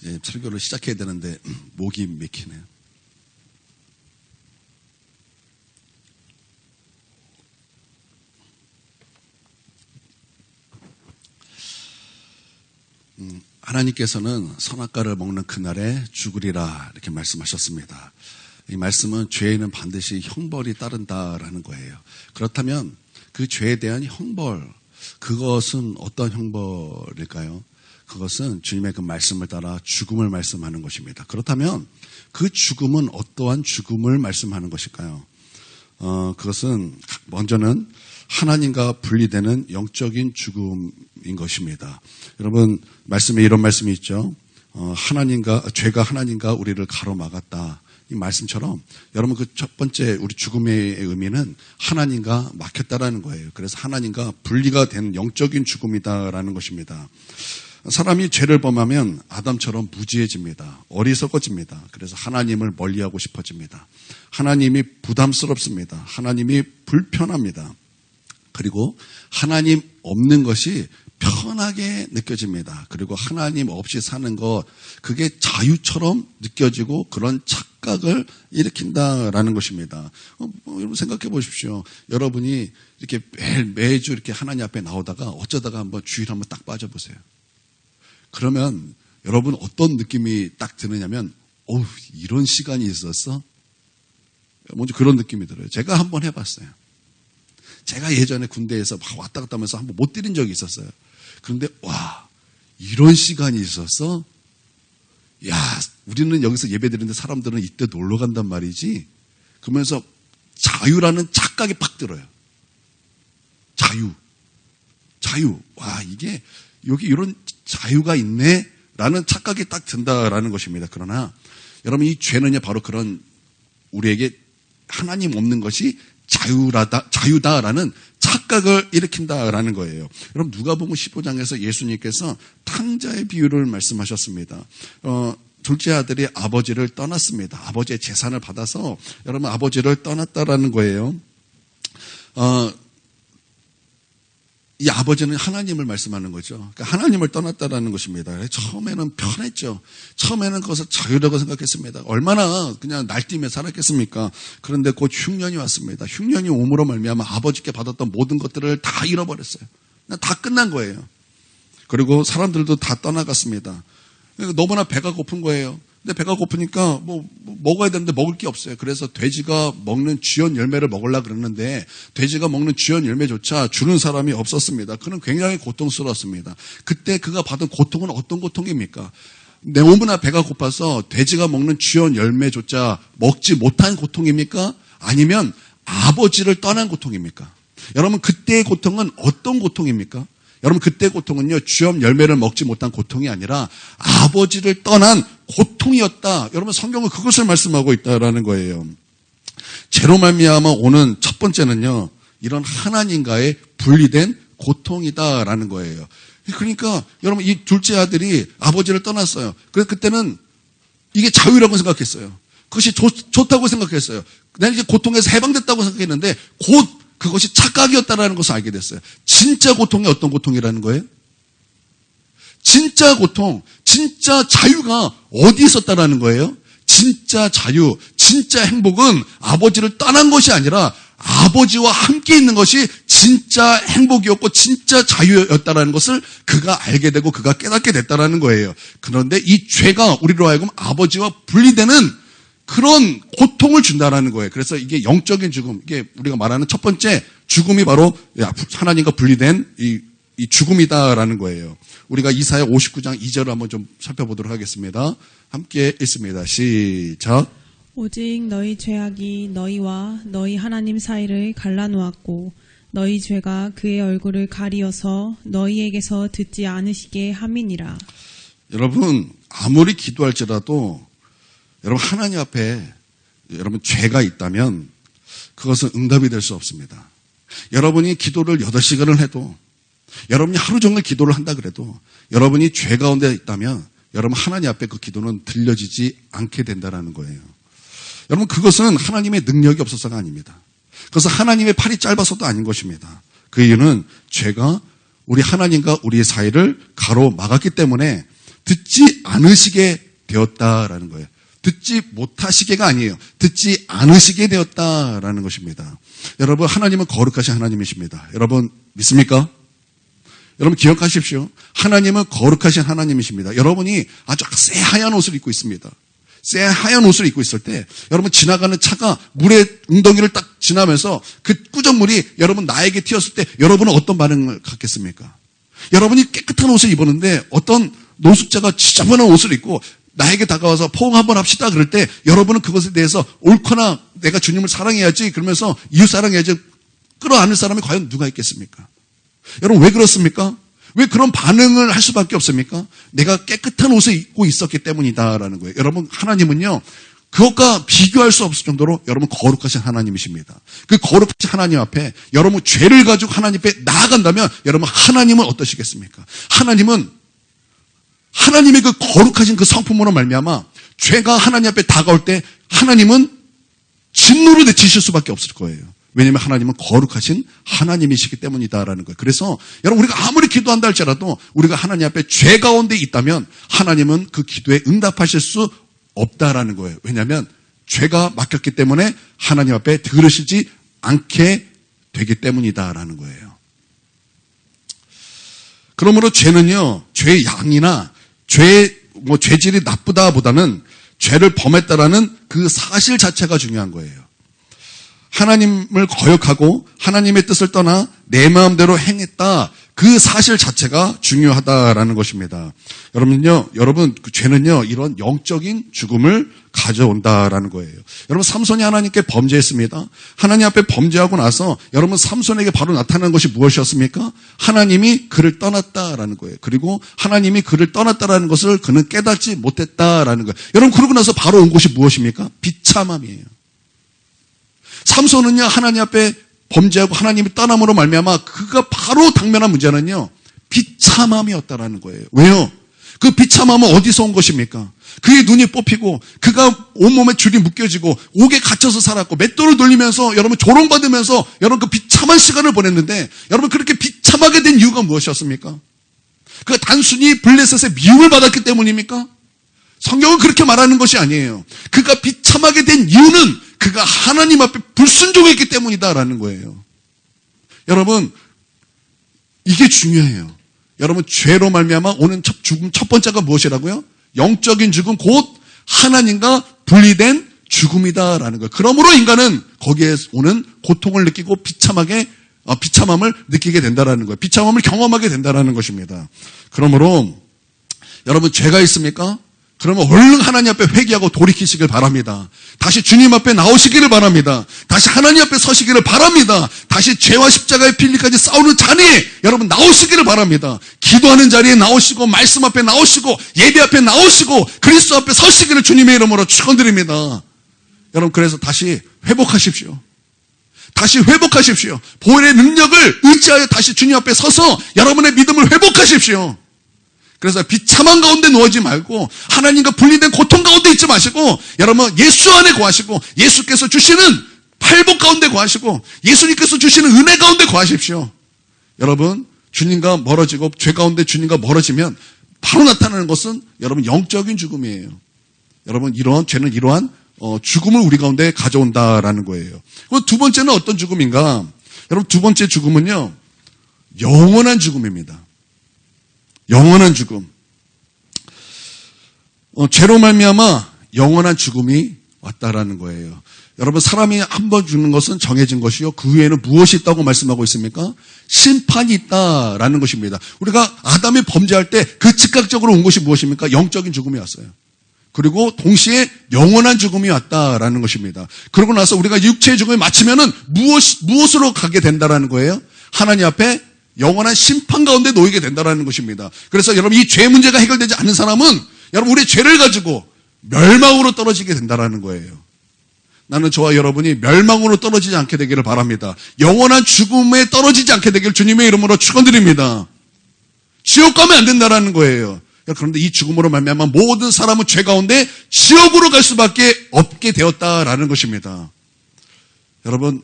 이제 설교를 시작해야 되는데 목이 막히네요. 하나님께서는 선악과를 먹는 그날에 죽으리라 이렇게 말씀하셨습니다. 이 말씀은 죄에는 반드시 형벌이 따른다라는 거예요. 그렇다면 그 죄에 대한 형벌, 그것은 어떤 형벌일까요? 그것은 주님의 그 말씀을 따라 죽음을 말씀하는 것입니다. 그렇다면 그 죽음은 어떠한 죽음을 말씀하는 것일까요? 그것은 먼저는 하나님과 분리되는 영적인 죽음인 것입니다. 여러분, 말씀에 이런 말씀이 있죠. 죄가 하나님과 우리를 가로막았다. 이 말씀처럼 여러분 그 첫 번째 우리 죽음의 의미는 하나님과 막혔다라는 거예요. 그래서 하나님과 분리가 된 영적인 죽음이다라는 것입니다. 사람이 죄를 범하면 아담처럼 무지해집니다. 어리석어집니다. 그래서 하나님을 멀리하고 싶어집니다. 하나님이 부담스럽습니다. 하나님이 불편합니다. 그리고 하나님 없는 것이 편하게 느껴집니다. 그리고 하나님 없이 사는 것, 그게 자유처럼 느껴지고 그런 착각을 일으킨다라는 것입니다. 여러분 생각해 보십시오. 여러분이 이렇게 매주 이렇게 하나님 앞에 나오다가 어쩌다가 한번 주일 한번 딱 빠져보세요. 그러면 여러분 어떤 느낌이 딱 드느냐면, 이런 시간이 있었어? 먼저 그런 느낌이 들어요. 제가 한번 해봤어요. 제가 예전에 군대에서 막 왔다 갔다 하면서 한번 못 드린 적이 있었어요. 그런데 이런 시간이 있었어? 야, 우리는 여기서 예배 드리는데 사람들은 이때 놀러 간단 말이지. 그러면서 자유라는 착각이 팍 들어요. 자유. 이게 여기 이런 자유가 있네? 라는 착각이 딱 든다라는 것입니다. 그러나 여러분, 이 죄는요 바로 그런 우리에게 하나님 없는 것이 자유다라는 착각을 일으킨다라는 거예요. 여러분, 누가복음 15장에서 예수님께서 탕자의 비유를 말씀하셨습니다. 둘째 아들이 아버지를 떠났습니다. 아버지의 재산을 받아서 여러분 아버지를 떠났다라는 거예요. 이 아버지는 하나님을 말씀하는 거죠. 그러니까 하나님을 떠났다라는 것입니다. 처음에는 편했죠. 처음에는 그것을 자유라고 생각했습니다. 얼마나 그냥 날뛰며 살았겠습니까? 그런데 곧 흉년이 왔습니다. 흉년이 옴으로 말미암아 아버지께 받았던 모든 것들을 다 잃어버렸어요. 다 끝난 거예요. 그리고 사람들도 다 떠나갔습니다. 너무나 배가 고픈 거예요. 근데 배가 고프니까 먹어야 되는데 먹을 게 없어요. 그래서 돼지가 먹는 쥐원 열매를 먹으려고 그러는데 돼지가 먹는 쥐원 열매조차 주는 사람이 없었습니다. 그는 굉장히 고통스러웠습니다. 그때 그가 받은 고통은 어떤 고통입니까? 너무나 배가 고파서 돼지가 먹는 쥐원 열매조차 먹지 못한 고통입니까? 아니면 아버지를 떠난 고통입니까? 여러분, 그때의 고통은 어떤 고통입니까? 여러분, 그때 고통은요, 쥐원 열매를 먹지 못한 고통이 아니라 아버지를 떠난 고통이었다. 여러분, 성경은 그것을 말씀하고 있다라는 거예요. 죄로 말미암아 오는 첫 번째는요, 이런 하나님과의 분리된 고통이다라는 거예요. 그러니까 여러분, 이 둘째 아들이 아버지를 떠났어요. 그래서 그때는 이게 자유라고 생각했어요. 그것이 좋다고 생각했어요. 내가 이제 고통에서 해방됐다고 생각했는데 곧 그것이 착각이었다는 것을 알게 됐어요. 진짜 고통이 어떤 고통이라는 거예요? 진짜 고통, 진짜 자유가 어디 있었다라는 거예요? 진짜 자유, 진짜 행복은 아버지를 떠난 것이 아니라 아버지와 함께 있는 것이 진짜 행복이었고 진짜 자유였다라는 것을 그가 알게 되고 그가 깨닫게 됐다라는 거예요. 그런데 이 죄가 우리로 하여금 아버지와 분리되는 그런 고통을 준다라는 거예요. 그래서 이게 영적인 죽음, 이게 우리가 말하는 첫 번째 죽음이 바로 하나님과 분리된 이 죽음이다라는 거예요. 우리가 이사야 59장 2절을 한번 좀 살펴보도록 하겠습니다. 함께 읽습니다. 시작. 오직 너희 죄악이 너희와 너희 하나님 사이를 갈라놓았고 너희 죄가 그의 얼굴을 가리어서 너희에게서 듣지 않으시게 함이니라. 여러분, 아무리 기도할지라도 여러분, 하나님 앞에 여러분 죄가 있다면 그것은 응답이 될 수 없습니다. 여러분이 기도를 8시간을 해도, 여러분이 하루 종일 기도를 한다 그래도 여러분이 죄 가운데 있다면 여러분 하나님 앞에 그 기도는 들려지지 않게 된다는 거예요. 여러분, 그것은 하나님의 능력이 없어서가 아닙니다. 그것은 하나님의 팔이 짧아서도 아닌 것입니다. 그 이유는 죄가 우리 하나님과 우리의 사이를 가로막았기 때문에 듣지 않으시게 되었다라는 거예요. 듣지 못하시게가 아니에요. 듣지 않으시게 되었다라는 것입니다. 여러분, 하나님은 거룩하신 하나님이십니다. 여러분 믿습니까? 여러분 기억하십시오. 하나님은 거룩하신 하나님이십니다. 여러분이 아주 새하얀 옷을 입고 있습니다. 새하얀 옷을 입고 있을 때 여러분 지나가는 차가 물의 웅덩이를 딱 지나면서 그 꾸정물이 여러분 나에게 튀었을 때 여러분은 어떤 반응을 갖겠습니까? 여러분이 깨끗한 옷을 입었는데 어떤 노숙자가 지저분한 옷을 입고 나에게 다가와서 포옹 한번 합시다 그럴 때 여러분은 그것에 대해서 옳거나 내가 주님을 사랑해야지 그러면서 이웃 사랑해야지 끌어안을 사람이 과연 누가 있겠습니까? 여러분 왜 그렇습니까? 왜 그런 반응을 할 수밖에 없습니까? 내가 깨끗한 옷을 입고 있었기 때문이다라는 거예요. 여러분 하나님은요 그것과 비교할 수 없을 정도로 여러분 거룩하신 하나님이십니다. 그 거룩하신 하나님 앞에 여러분 죄를 가지고 하나님 앞에 나아간다면 여러분 하나님은 어떠시겠습니까? 하나님의 그 거룩하신 그 성품으로 말미암아 죄가 하나님 앞에 다가올 때 하나님은 진노로 내치실 수밖에 없을 거예요. 왜냐하면 하나님은 거룩하신 하나님이시기 때문이다라는 거예요. 그래서 여러분 우리가 아무리 기도한다 할지라도 우리가 하나님 앞에 죄 가운데 있다면 하나님은 그 기도에 응답하실 수 없다라는 거예요. 왜냐하면 죄가 막혔기 때문에 하나님 앞에 들으시지 않게 되기 때문이다라는 거예요. 그러므로 죄는요, 죄의 양이나 죄질이 나쁘다보다는 죄를 범했다라는 그 사실 자체가 중요한 거예요. 하나님을 거역하고 하나님의 뜻을 떠나 내 마음대로 행했다. 그 사실 자체가 중요하다라는 것입니다. 여러분 그 죄는요 이런 영적인 죽음을 가져온다라는 거예요. 여러분 삼손이 하나님께 범죄했습니다. 하나님 앞에 범죄하고 나서 여러분 삼손에게 바로 나타난 것이 무엇이었습니까? 하나님이 그를 떠났다라는 거예요. 그리고 하나님이 그를 떠났다라는 것을 그는 깨닫지 못했다라는 거예요. 여러분 그러고 나서 바로 온 것이 무엇입니까? 비참함이에요. 삼손은요 하나님 앞에 범죄하고 하나님이 떠남으로 말미암아 그가 바로 당면한 문제는요 비참함이었다라는 거예요. 왜요? 그 비참함은 어디서 온 것입니까? 그의 눈이 뽑히고 그가 온몸에 줄이 묶여지고 옥에 갇혀서 살았고 맷돌을 돌리면서 여러분 조롱받으면서 여러분 그 비참한 시간을 보냈는데 여러분 그렇게 비참하게 된 이유가 무엇이었습니까? 그가 단순히 블레셋의 미움을 받았기 때문입니까? 성경은 그렇게 말하는 것이 아니에요. 그가 비참하게 된 이유는 그가 하나님 앞에 불순종했기 때문이다라는 거예요. 여러분 이게 중요해요. 여러분 죄로 말미암아 오는 죽음 첫 번째가 무엇이라고요? 영적인 죽음 곧 하나님과 분리된 죽음이다라는 거예요. 그러므로 인간은 거기에 오는 고통을 느끼고 비참함을 느끼게 된다라는 거예요. 비참함을 경험하게 된다라는 것입니다. 그러므로 여러분 죄가 있습니까? 그러면 얼른 하나님 앞에 회개하고 돌이키시길 바랍니다. 다시 주님 앞에 나오시기를 바랍니다. 다시 하나님 앞에 서시기를 바랍니다. 다시 죄와 십자가의 필리까지 싸우는 자리에 여러분 나오시기를 바랍니다. 기도하는 자리에 나오시고 말씀 앞에 나오시고 예배 앞에 나오시고 그리스도 앞에 서시기를 주님의 이름으로 축원드립니다. 여러분 그래서 다시 회복하십시오. 다시 회복하십시오. 보혈의 능력을 의지하여 다시 주님 앞에 서서 여러분의 믿음을 회복하십시오. 그래서 비참한 가운데 누워지 말고 하나님과 분리된 고통 가운데 있지 마시고 여러분 예수 안에 거하시고 예수께서 주시는 팔복 가운데 거하시고 예수님께서 주시는 은혜 가운데 거하십시오. 여러분 주님과 멀어지고 죄 가운데 주님과 멀어지면 바로 나타나는 것은 여러분 영적인 죽음이에요. 여러분 죄는 이러한 죽음을 우리 가운데 가져온다라는 거예요. 그리고 두 번째는 어떤 죽음인가? 여러분 두 번째 죽음은요 영원한 죽음입니다. 영원한 죽음. 죄로 말미암아 영원한 죽음이 왔다라는 거예요. 여러분 사람이 한 번 죽는 것은 정해진 것이요. 그 후에는 무엇이 있다고 말씀하고 있습니까? 심판이 있다라는 것입니다. 우리가 아담이 범죄할 때 그 즉각적으로 온 것이 무엇입니까? 영적인 죽음이 왔어요. 그리고 동시에 영원한 죽음이 왔다라는 것입니다. 그러고 나서 우리가 육체의 죽음이 마치면은 무엇으로 가게 된다라는 거예요? 하나님 앞에 영원한 심판 가운데 놓이게 된다는 것입니다. 그래서 여러분 이 죄 문제가 해결되지 않는 사람은 여러분 우리의 죄를 가지고 멸망으로 떨어지게 된다는 거예요. 나는 저와 여러분이 멸망으로 떨어지지 않게 되기를 바랍니다. 영원한 죽음에 떨어지지 않게 되기를 주님의 이름으로 축원드립니다. 지옥 가면 안 된다는 거예요. 그런데 이 죽음으로 말미암아 모든 사람은 죄 가운데 지옥으로 갈 수밖에 없게 되었다라는 것입니다. 여러분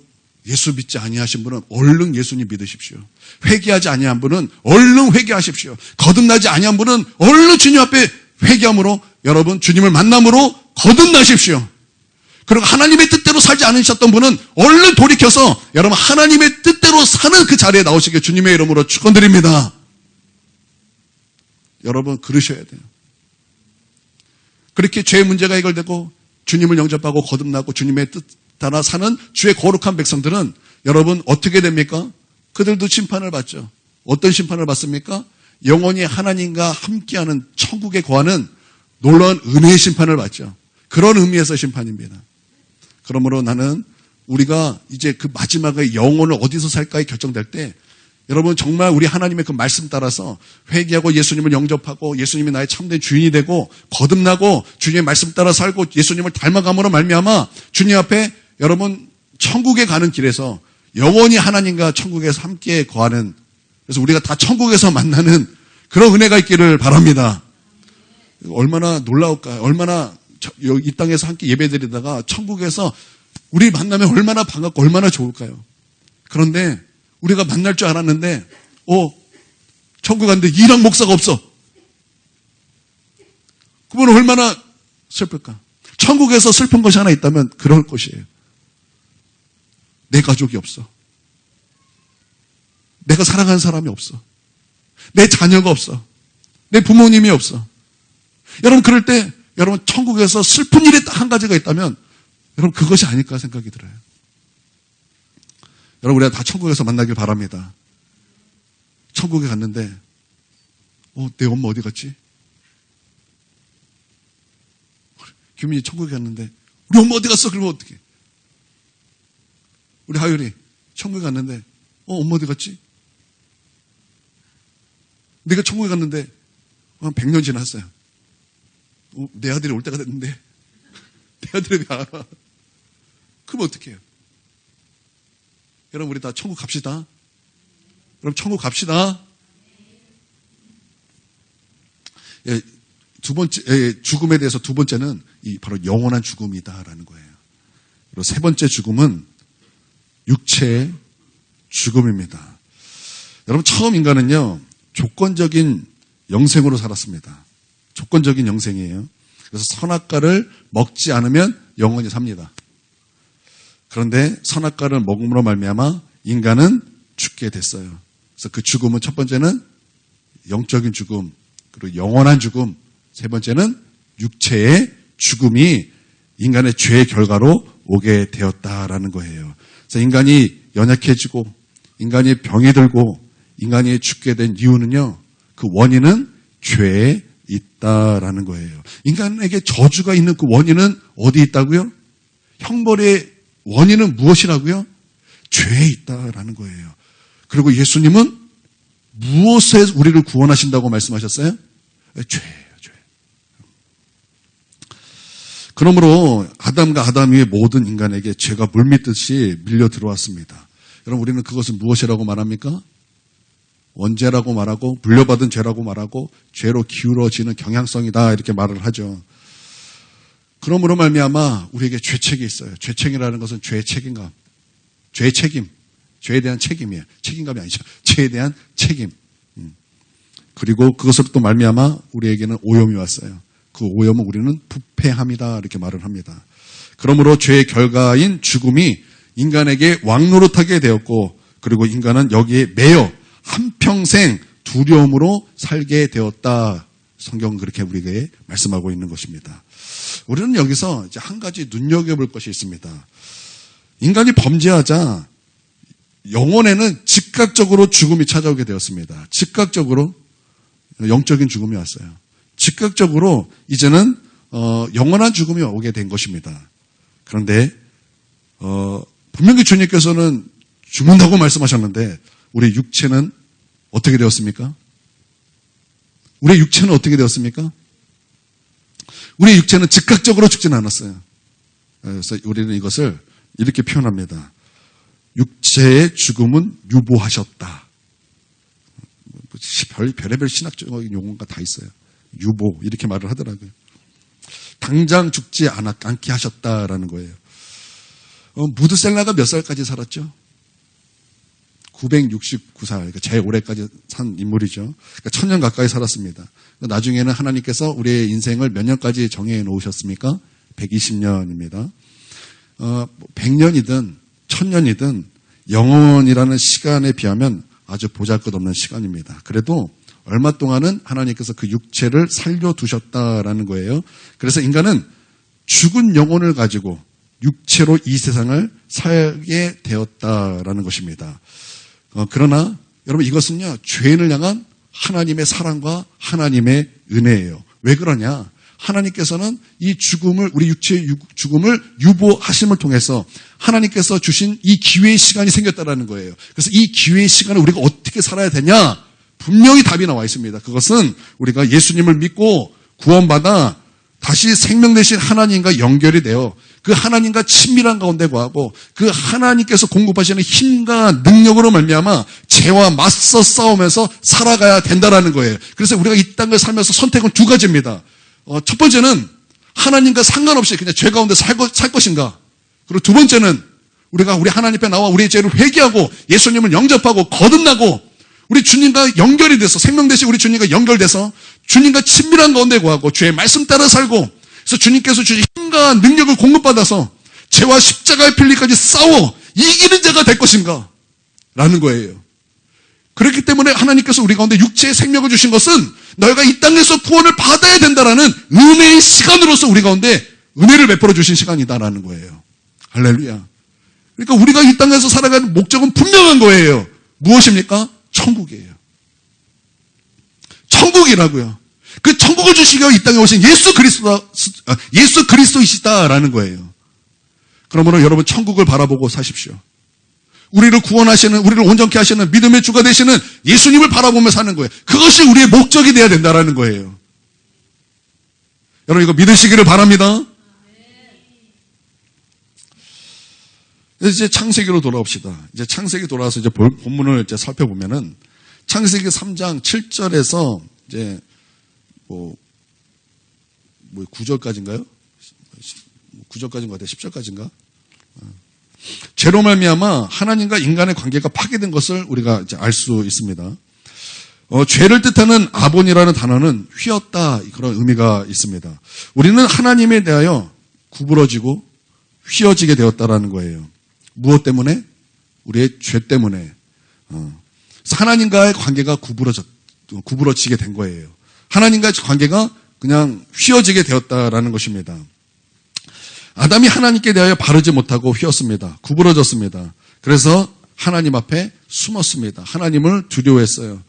예수 믿지 아니하신 분은 얼른 예수님 믿으십시오. 회개하지 아니한 분은 얼른 회개하십시오. 거듭나지 아니한 분은 얼른 주님 앞에 회개함으로 여러분 주님을 만남으로 거듭나십시오. 그리고 하나님의 뜻대로 살지 않으셨던 분은 얼른 돌이켜서 여러분 하나님의 뜻대로 사는 그 자리에 나오시길 주님의 이름으로 축원드립니다. 여러분 그러셔야 돼요. 그렇게 죄의 문제가 해결되고 주님을 영접하고 거듭나고 주님의 뜻 따라 사는 주의 거룩한 백성들은 여러분 어떻게 됩니까? 그들도 심판을 받죠. 어떤 심판을 받습니까? 영원히 하나님과 함께하는 천국에 거하는 놀라운 은혜의 심판을 받죠. 그런 의미에서 심판입니다. 그러므로 나는 우리가 이제 그 마지막에 영혼을 어디서 살까에 결정될 때 여러분 정말 우리 하나님의 그 말씀 따라서 회개하고 예수님을 영접하고 예수님이 나의 참된 주인이 되고 거듭나고 주님의 말씀 따라 살고 예수님을 닮아감으로 말미암아 주님 앞에 여러분 천국에 가는 길에서 영원히 하나님과 천국에서 함께 거하는 그래서 우리가 다 천국에서 만나는 그런 은혜가 있기를 바랍니다. 얼마나 놀라울까요? 얼마나 이 땅에서 함께 예배드리다가 천국에서 우리 만나면 얼마나 반갑고 얼마나 좋을까요? 그런데 우리가 만날 줄 알았는데 천국 갔는데 이랑 목사가 없어. 그러면 얼마나 슬플까? 천국에서 슬픈 것이 하나 있다면 그럴 것이에요. 내 가족이 없어. 내가 사랑하는 사람이 없어. 내 자녀가 없어. 내 부모님이 없어. 여러분 그럴 때 여러분 천국에서 슬픈 일이 딱 한 가지가 있다면 여러분 그것이 아닐까 생각이 들어요. 여러분 우리가 다 천국에서 만나길 바랍니다. 천국에 갔는데 내 엄마 어디 갔지? 규민이 천국에 갔는데 우리 엄마 어디 갔어? 그러면 어떡해? 우리 하율이 천국에 갔는데 엄마 어디 갔지? 내가 천국에 갔는데 한 100년 지났어요. 내 아들이 올 때가 됐는데 내 아들이 왜 안 와? 그러면 어떻게 해요? 여러분 우리 다 천국 갑시다. 여러분 천국 갑시다. 두 번째 죽음에 대해서 두 번째는 바로 영원한 죽음이다라는 거예요. 그리고 세 번째 죽음은 육체의 죽음입니다. 여러분 처음 인간은요 조건적인 영생으로 살았습니다. 조건적인 영생이에요. 그래서 선악과를 먹지 않으면 영원히 삽니다. 그런데 선악과를 먹음으로 말미암아 인간은 죽게 됐어요. 그래서 그 죽음은 첫 번째는 영적인 죽음, 그리고 영원한 죽음, 세 번째는 육체의 죽음이 인간의 죄의 결과로 오게 되었다라는 거예요. 그래서 인간이 연약해지고 인간이 병이 들고 인간이 죽게 된 이유는요. 그 원인은 죄에 있다라는 거예요. 인간에게 저주가 있는 그 원인은 어디 있다고요? 형벌의 원인은 무엇이라고요? 죄에 있다라는 거예요. 그리고 예수님은 무엇에 우리를 구원하신다고 말씀하셨어요? 죄예요, 죄. 그러므로 아담과 아담 위의 모든 인간에게 죄가 물밀듯이 밀려 들어왔습니다. 여러분 우리는 그것은 무엇이라고 말합니까? 원죄라고 말하고 물려받은 죄라고 말하고 죄로 기울어지는 경향성이다 이렇게 말을 하죠. 그러므로 말미암아 우리에게 죄책이 있어요. 죄책이라는 것은 죄의 책임감, 죄의 책임, 죄에 대한 책임이에요. 책임감이 아니죠. 죄에 대한 책임. 그리고 그것으로 또 말미암아 우리에게는 오염이 왔어요. 그 오염은 우리는 부패함이다 이렇게 말을 합니다. 그러므로 죄의 결과인 죽음이 인간에게 왕노릇하게 되었고 그리고 인간은 여기에 매여 한평생 두려움으로 살게 되었다. 성경은 그렇게 우리에게 말씀하고 있는 것입니다. 우리는 여기서 이제 한 가지 눈여겨볼 것이 있습니다. 인간이 범죄하자 영혼에는 즉각적으로 죽음이 찾아오게 되었습니다. 즉각적으로 영적인 죽음이 왔어요. 즉각적으로 이제는 영원한 죽음이 오게 된 것입니다. 그런데 분명히 주님께서는 죽는다고 말씀하셨는데 우리 육체는 어떻게 되었습니까? 우리의 육체는 어떻게 되었습니까? 우리의 육체는 즉각적으로 죽지는 않았어요. 그래서 우리는 이것을 이렇게 표현합니다. 육체의 죽음은 유보하셨다. 별의별 신학적인 용어가 다 있어요. 유보 이렇게 말을 하더라고요. 당장 죽지 않게 하셨다라는 거예요. 무드셀라가 몇 살까지 살았죠? 969살, 그러니까 제일 오래까지 산 인물이죠. 그러니까 1000년 가까이 살았습니다. 나중에는 하나님께서 우리의 인생을 몇 년까지 정해 놓으셨습니까? 120년입니다. 100년이든 1000년이든 영원이라는 시간에 비하면 아주 보잘것없는 시간입니다. 그래도 얼마 동안은 하나님께서 그 육체를 살려두셨다라는 거예요. 그래서 인간은 죽은 영혼을 가지고 육체로 이 세상을 살게 되었다라는 것입니다. 그러나 여러분 이것은요, 죄인을 향한 하나님의 사랑과 하나님의 은혜예요. 왜 그러냐? 하나님께서는 이 죽음을, 우리 육체의 죽음을 유보하심을 통해서 하나님께서 주신 이 기회의 시간이 생겼다라는 거예요. 그래서 이 기회의 시간을 우리가 어떻게 살아야 되냐? 분명히 답이 나와 있습니다. 그것은 우리가 예수님을 믿고 구원받아 다시 생명 되신 하나님과 연결이 되어 그 하나님과 친밀한 가운데 거하고 그 하나님께서 공급하시는 힘과 능력으로 말미암아 죄와 맞서 싸우면서 살아가야 된다라는 거예요. 그래서 우리가 이 땅을 살면서 선택은 두 가지입니다. 첫 번째는 하나님과 상관없이 그냥 죄 가운데 살 것인가. 그리고 두 번째는 우리가 우리 하나님 앞에 나와 우리의 죄를 회개하고 예수님을 영접하고 거듭나고 우리 주님과 연결이 돼서 생명 되신 우리 주님과 연결돼서 주님과 친밀한 가운데 거하고 주의 말씀 따라 살고 그래서 주님께서 주신 힘과 능력을 공급받아서 죄와 십자가의 필리까지 싸워 이기는 자가 될 것인가 라는 거예요. 그렇기 때문에 하나님께서 우리 가운데 육체의 생명을 주신 것은 너희가 이 땅에서 구원을 받아야 된다라는 은혜의 시간으로서 우리 가운데 은혜를 베풀어 주신 시간이다라는 거예요. 할렐루야. 그러니까 우리가 이 땅에서 살아가는 목적은 분명한 거예요. 무엇입니까? 천국이에요. 천국이라고요. 그 천국을 주시기 위해 이 땅에 오신 예수 그리스도이시다라는 거예요. 그러므로 여러분 천국을 바라보고 사십시오. 우리를 구원하시는, 우리를 온전케 하시는 믿음의 주가 되시는 예수님을 바라보며 사는 거예요. 그것이 우리의 목적이 되어야 된다라는 거예요. 여러분 이거 믿으시기를 바랍니다. 이제 창세기로 돌아옵시다. 이제 창세기 돌아와서 이제 본문을 이제 살펴보면은 창세기 3장 7절에서 이제 9절까지인가요? 9절까지인 것 같아요. 10절까지인가? 죄로 말미암아 하나님과 인간의 관계가 파괴된 것을 우리가 이제 알 수 있습니다. 죄를 뜻하는 아본이라는 단어는 휘었다 그런 의미가 있습니다. 우리는 하나님에 대하여 구부러지고 휘어지게 되었다라는 거예요. 무엇 때문에? 우리의 죄 때문에. 그래서 하나님과의 관계가 구부러지게 된 거예요. 하나님과의 관계가 그냥 휘어지게 되었다라는 것입니다. 아담이 하나님께 대하여 바르지 못하고 휘었습니다. 구부러졌습니다. 그래서 하나님 앞에 숨었습니다. 하나님을 두려워했어요.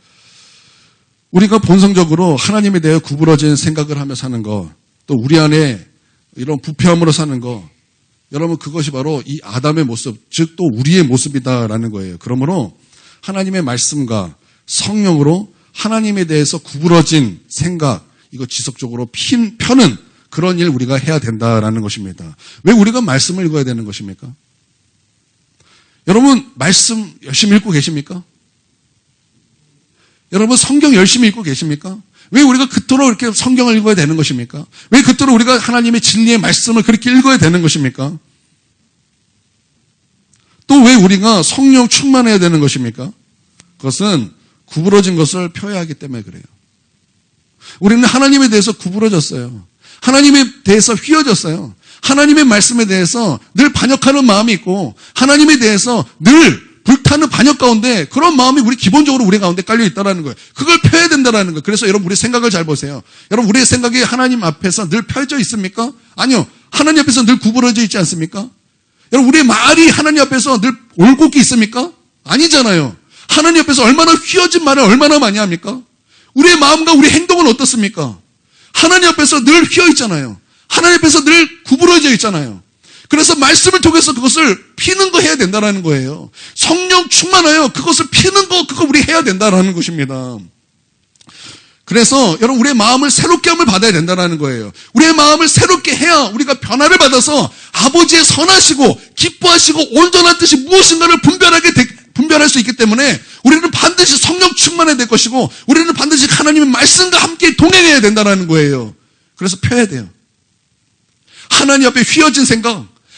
우리가 본성적으로 하나님에 대해 구부러진 생각을 하며 사는 것, 또 우리 안에 이런 부패함으로 사는 것, 여러분 그것이 바로 이 아담의 모습, 즉 또 우리의 모습이다라는 거예요. 그러므로 하나님의 말씀과 성령으로 하나님에 대해서 구부러진 생각, 이거 지속적으로 펴는 그런 일 우리가 해야 된다라는 것입니다. 왜 우리가 말씀을 읽어야 되는 것입니까? 여러분 말씀 열심히 읽고 계십니까? 여러분 성경 열심히 읽고 계십니까? 왜 우리가 그토록 이렇게 성경을 읽어야 되는 것입니까? 왜 그토록 우리가 하나님의 진리의 말씀을 그렇게 읽어야 되는 것입니까? 또 왜 우리가 성령 충만해야 되는 것입니까? 그것은 구부러진 것을 펴야 하기 때문에 그래요. 우리는 하나님에 대해서 구부러졌어요. 하나님에 대해서 휘어졌어요. 하나님의 말씀에 대해서 늘 반역하는 마음이 있고 하나님에 대해서 늘 불타는 반역 가운데 그런 마음이 우리 기본적으로 우리 가운데 깔려 있다는 거예요. 그걸 펴야 된다는 거예요. 그래서 여러분 우리 생각을 잘 보세요. 여러분 우리의 생각이 하나님 앞에서 늘 펴져 있습니까? 아니요. 하나님 앞에서 늘 구부러져 있지 않습니까? 여러분 우리의 말이 하나님 앞에서 늘 올곧게 있습니까? 아니잖아요. 하나님 앞에서 얼마나 휘어진 말을 얼마나 많이 합니까? 우리의 마음과 우리 행동은 어떻습니까? 하나님 앞에서 늘 휘어 있잖아요. 하나님 앞에서 늘 구부러져 있잖아요. 그래서 말씀을 통해서 그것을 피는 거 해야 된다는 거예요. 성령 충만하여 그것을 피는 거 그거 우리 해야 된다는 것입니다. 그래서 여러분 우리의 마음을 새롭게 함을 받아야 된다는 거예요. 우리의 마음을 새롭게 해야 우리가 변화를 받아서 아버지의 선하시고 기뻐하시고 온전한 뜻이 무엇인가를 분별할 수 있기 때문에 우리는 반드시 성령 충만해야 될 것이고 우리는 반드시 하나님의 말씀과 함께 동행해야 된다는 거예요. 그래서 펴야 돼요. 하나님 앞에 휘어진 생각,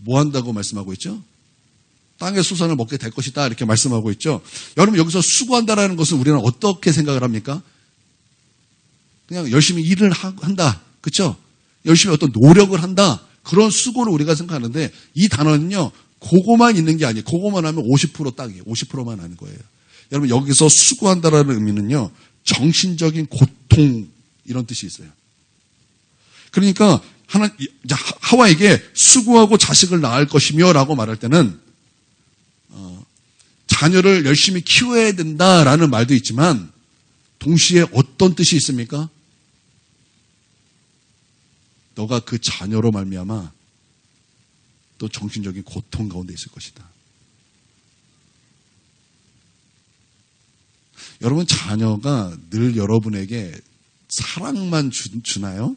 뭐 한다고 말씀하고 있죠? 땅의 수산을 먹게 될 것이다 이렇게 말씀하고 있죠. 여러분 여기서 수고한다라는 것은 우리는 어떻게 생각을 합니까? 그냥 열심히 일을 한다. 그렇죠? 열심히 어떤 노력을 한다. 그런 수고를 우리가 생각하는데 이 단어는요. 그거만 있는 게 아니에요. 그거만 하면 50% 딱이에요. 50%만 하는 거예요. 여러분 여기서 수고한다라는 의미는요. 정신적인 고통 이런 뜻이 있어요. 그러니까 하와에게 수고하고 자식을 낳을 것이며 라고 말할 때는 자녀를 열심히 키워야 된다라는 말도 있지만 동시에 어떤 뜻이 있습니까? 너가 그 자녀로 말미암아 또 정신적인 고통 가운데 있을 것이다. 여러분 자녀가 늘 여러분에게 사랑만 주나요?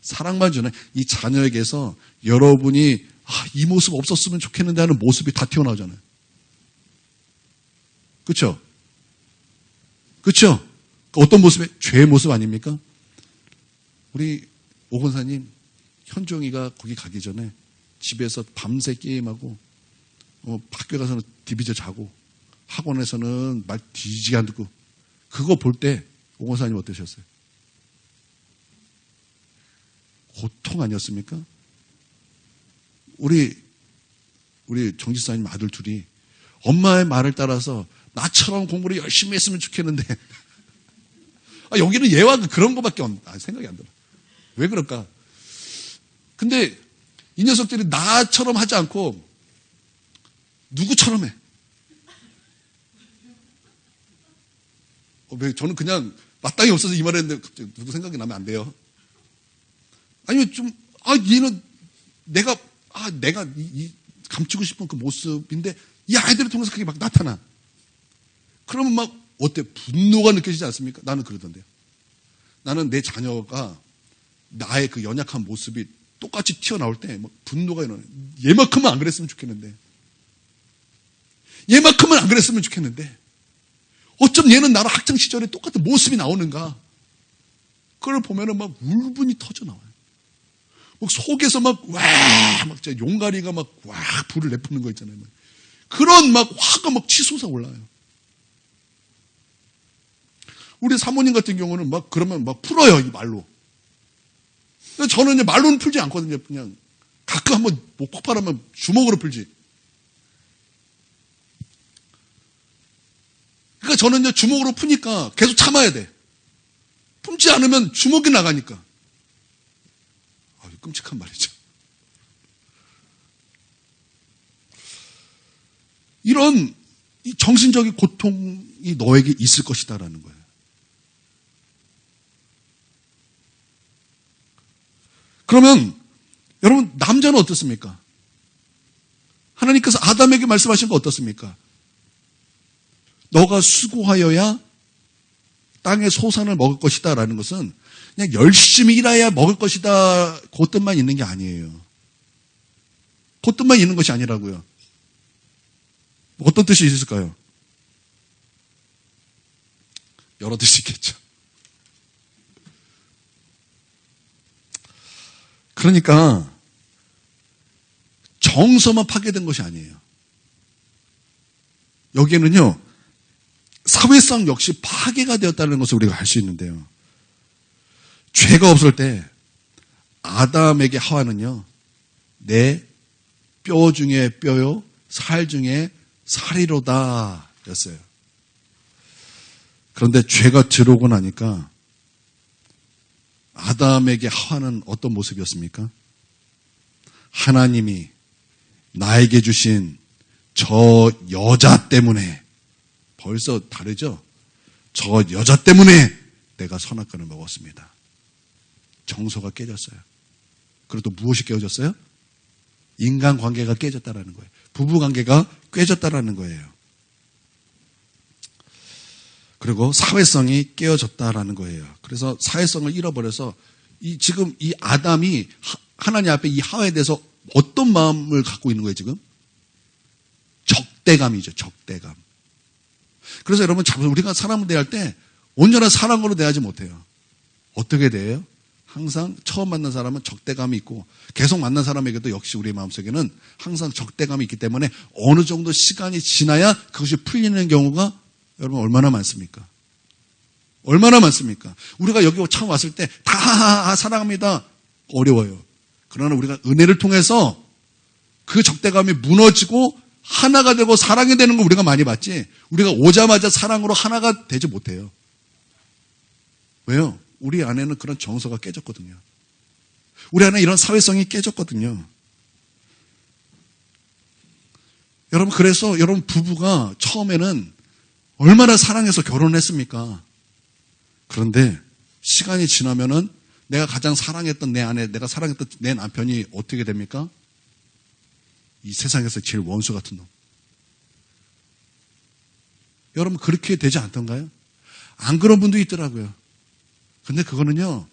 사랑만 주나요? 이 자녀에게서 여러분이 이 모습 없었으면 좋겠는데 하는 모습이 다 튀어나오잖아요. 그렇죠? 그렇죠? 어떤 모습에? 죄의 모습 아닙니까? 우리 오 권사님 현종이가 거기 가기 전에 집에서 밤새 게임하고 학교 가서는 디비저 자고 학원에서는 말 뒤지게 안 듣고 그거 볼 때 오 권사님 어떠셨어요? 고통 아니었습니까? 우리 정지사님 아들 둘이 엄마의 말을 따라서 나처럼 공부를 열심히 했으면 좋겠는데 여기는 얘와 그런 거밖에 생각이 안 들어. 왜 그럴까? 근데 이 녀석들이 나처럼 하지 않고 누구처럼 해. 저는 그냥 마땅히 없어서 이 말을 했는데 갑자기 누구 생각이 나면 안 돼요. 아니면 좀 얘는 내가 감추고 싶은 그 모습인데 이 아이들을 통해서 그게 막 나타나. 그러면 막 어때? 분노가 느껴지지 않습니까? 나는 그러던데요. 나는 내 자녀가 나의 그 연약한 모습이 똑같이 튀어나올 때 막 분노가 일어나요. 얘만큼은 안 그랬으면 좋겠는데. 얘만큼은 안 그랬으면 좋겠는데. 어쩜 얘는 나랑 학창시절에 똑같은 모습이 나오는가. 그걸 보면은 막 울분이 터져 나와요. 막 속에서 막 진짜 용가리가 막 불을 내뿜는 거 있잖아요. 그런 막 화가 막 치솟아 올라요. 우리 사모님 같은 경우는 막 그러면 막 풀어요, 이 말로. 근데 저는 이제 말로는 풀지 않거든요. 그냥 가끔 한번 목 폭발하면 주먹으로 풀지. 그러니까 저는 이제 주먹으로 푸니까 계속 참아야 돼. 품지 않으면 주먹이 나가니까. 끔찍한 말이죠. 이런 정신적인 고통이 너에게 있을 것이다라는 거예요. 그러면 여러분 남자는 어떻습니까? 하나님께서 아담에게 말씀하신 거 어떻습니까? 너가 수고하여야 땅의 소산을 먹을 것이다 라는 것은 그냥 열심히 일해야 먹을 것이다 그 뜻만 있는 게 아니에요. 그 뜻만 있는 것이 아니라고요. 어떤 뜻이 있을까요? 여러 뜻이 있겠죠. 그러니까 정서만 파괴된 것이 아니에요. 여기에는요. 사회성 역시 파괴가 되었다는 것을 우리가 알 수 있는데요. 죄가 없을 때 아담에게 하와는요. 내 뼈 중에 뼈요 살 중에 살이로다 였어요. 그런데 죄가 들어오고 나니까 아담에게 하와는 어떤 모습이었습니까? 하나님이 나에게 주신 저 여자 때문에 벌써 다르죠? 저 여자 때문에 내가 선악과를 먹었습니다. 정서가 깨졌어요. 그리고 또 무엇이 깨어졌어요? 인간관계가 깨졌다라는 거예요. 부부관계가 깨졌다라는 거예요. 그리고 사회성이 깨어졌다라는 거예요. 그래서 사회성을 잃어버려서 지금 이 아담이 하나님 앞에 이 하와에 대해서 어떤 마음을 갖고 있는 거예요, 지금? 적대감이죠, 적대감. 그래서 여러분, 우리가 사람을 대할 때 온전한 사랑으로 대하지 못해요. 어떻게 대해요? 항상 처음 만난 사람은 적대감이 있고 계속 만난 사람에게도 역시 우리의 마음속에는 항상 적대감이 있기 때문에 어느 정도 시간이 지나야 그것이 풀리는 경우가 여러분 얼마나 많습니까? 얼마나 많습니까? 우리가 여기 처음 왔을 때 다 사랑합니다. 어려워요. 그러나 우리가 은혜를 통해서 그 적대감이 무너지고 하나가 되고 사랑이 되는 걸 우리가 많이 봤지 우리가 오자마자 사랑으로 하나가 되지 못해요. 왜요? 우리 안에는 그런 정서가 깨졌거든요. 우리 안에 이런 사회성이 깨졌거든요. 여러분 그래서 여러분 부부가 처음에는 얼마나 사랑해서 결혼했습니까? 그런데 시간이 지나면은 내가 가장 사랑했던 내 아내, 내가 사랑했던 내 남편이 어떻게 됩니까? 이 세상에서 제일 원수 같은 놈. 여러분 그렇게 되지 않던가요? 안 그런 분도 있더라고요. 근데 그거는요,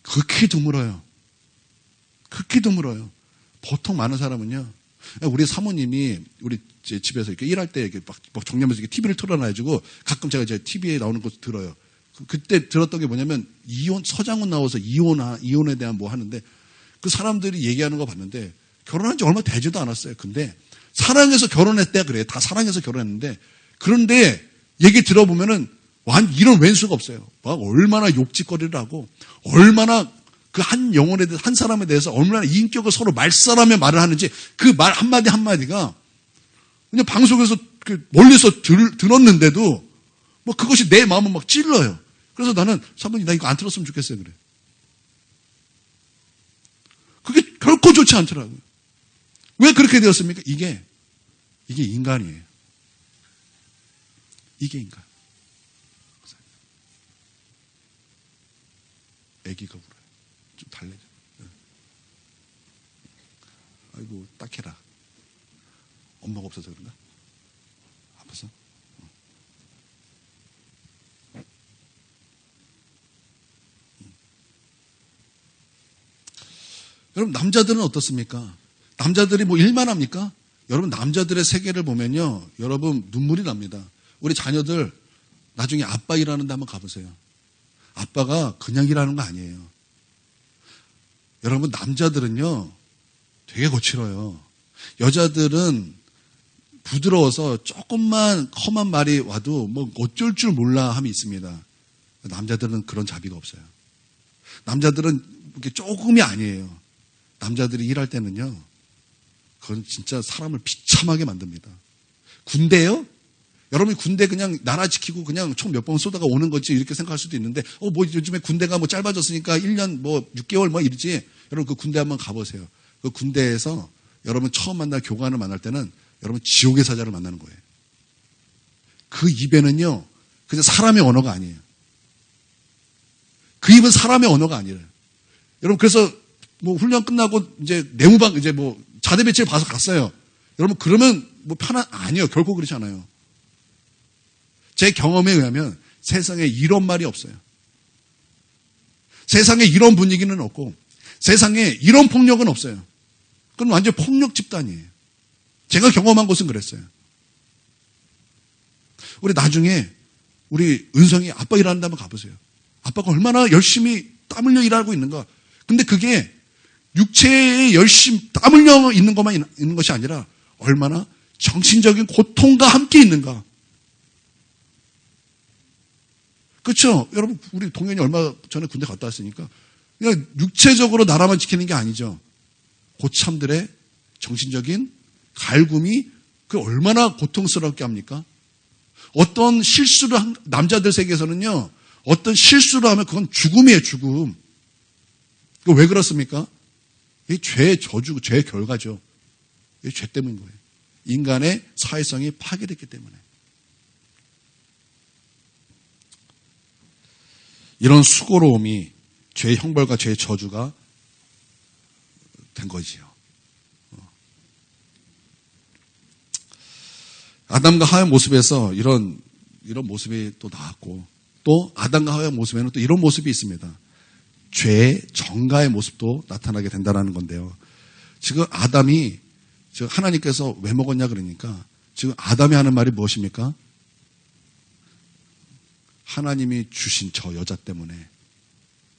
극히 드물어요. 극히 드물어요. 보통 많은 사람은요, 우리 사모님이 우리 집에서 이렇게 일할 때 이렇게 막 정리하면서 이렇게 TV를 틀어놔가지고 가끔 제가 이제 TV에 나오는 거 들어요. 그때 들었던 게 뭐냐면 서장훈 나와서 이혼에 대한 뭐 하는데 그 사람들이 얘기하는 거 봤는데 결혼한 지 얼마 되지도 않았어요. 근데 사랑해서 결혼했대 그래요. 다 사랑해서 결혼했는데 그런데 얘기 들어보면은 이런 왼수가 없어요. 막 얼마나 욕짓거리를 하고 얼마나 그 한 영혼에 대해서 한 사람에 대해서 얼마나 인격을 서로 말살하며 말을 하는지 그 말 한마디 한마디가 그냥 방송에서 멀리서 들었는데도 뭐 그것이 내 마음을 막 찔러요. 그래서 나는 사모님 나 이거 안 들었으면 좋겠어요 그래. 그게 결코 좋지 않더라고요. 왜 그렇게 되었습니까? 이게 인간이에요. 이게 인간. 애기가 울어요. 좀 달래줘. 아이고 딱해라. 엄마가 없어서 그런가? 아파서? 여러분 남자들은 어떻습니까? 남자들이 뭐 일만 합니까? 여러분 남자들의 세계를 보면요. 여러분 눈물이 납니다. 우리 자녀들 나중에 아빠 일하는데 한번 가보세요. 아빠가 그냥 일하는 거 아니에요. 여러분 남자들은요. 되게 거칠어요. 여자들은 부드러워서 조금만 험한 말이 와도 뭐 어쩔 줄 몰라 함이 있습니다. 남자들은 그런 자비가 없어요. 남자들은 이렇게 조금이 아니에요. 남자들이 일할 때는요. 그건 진짜 사람을 비참하게 만듭니다. 군대요? 여러분이 군대 그냥 나라 지키고 그냥 총 몇 번 쏘다가 오는 거지 이렇게 생각할 수도 있는데 뭐 요즘에 군대가 뭐 짧아졌으니까 1년 뭐 6개월 뭐 이러지. 여러분 그 군대 한번 가보세요. 그 군대에서 여러분 처음 만날 교관을 만날 때는 여러분 지옥의 사자를 만나는 거예요. 그 입에는요. 그냥 사람의 언어가 아니에요. 그 입은 사람의 언어가 아니에요. 여러분 그래서 뭐 훈련 끝나고 이제 내무방 이제 뭐 자대 배치를 봐서 갔어요. 여러분 그러면 뭐 아니에요. 결코 그렇지 않아요. 제 경험에 의하면 세상에 이런 말이 없어요. 세상에 이런 분위기는 없고 세상에 이런 폭력은 없어요. 그건 완전 폭력 집단이에요. 제가 경험한 곳은 그랬어요. 우리 나중에 우리 은성이 아빠 일하는데 한번 가보세요. 아빠가 얼마나 열심히 땀 흘려 일하고 있는가. 근데 그게 육체에 열심히 땀 흘려 있는 것만 있는 것이 아니라 얼마나 정신적인 고통과 함께 있는가. 그렇죠? 여러분 우리 동현이 얼마 전에 군대 갔다 왔으니까 그냥 육체적으로 나라만 지키는 게 아니죠. 고참들의 정신적인 갈굼이 그 얼마나 고통스럽게 합니까? 어떤 실수를 남자들 세계에서는요. 어떤 실수를 하면 그건 죽음이에요. 죽음. 왜 그렇습니까? 이 죄의 저주, 죄의 결과죠. 이 죄 때문인 거예요. 인간의 사회성이 파괴됐기 때문에. 이런 수고로움이 죄의 형벌과 죄의 저주가 된 거지요. 아담과 하와의 모습에서 이런 모습이 또 나왔고 또 아담과 하와의 모습에는 또 이런 모습이 있습니다. 죄의 정가의 모습도 나타나게 된다는 건데요. 지금 아담이 하나님께서 왜 먹었냐 그러니까 지금 아담이 하는 말이 무엇입니까? 하나님이 주신 저 여자 때문에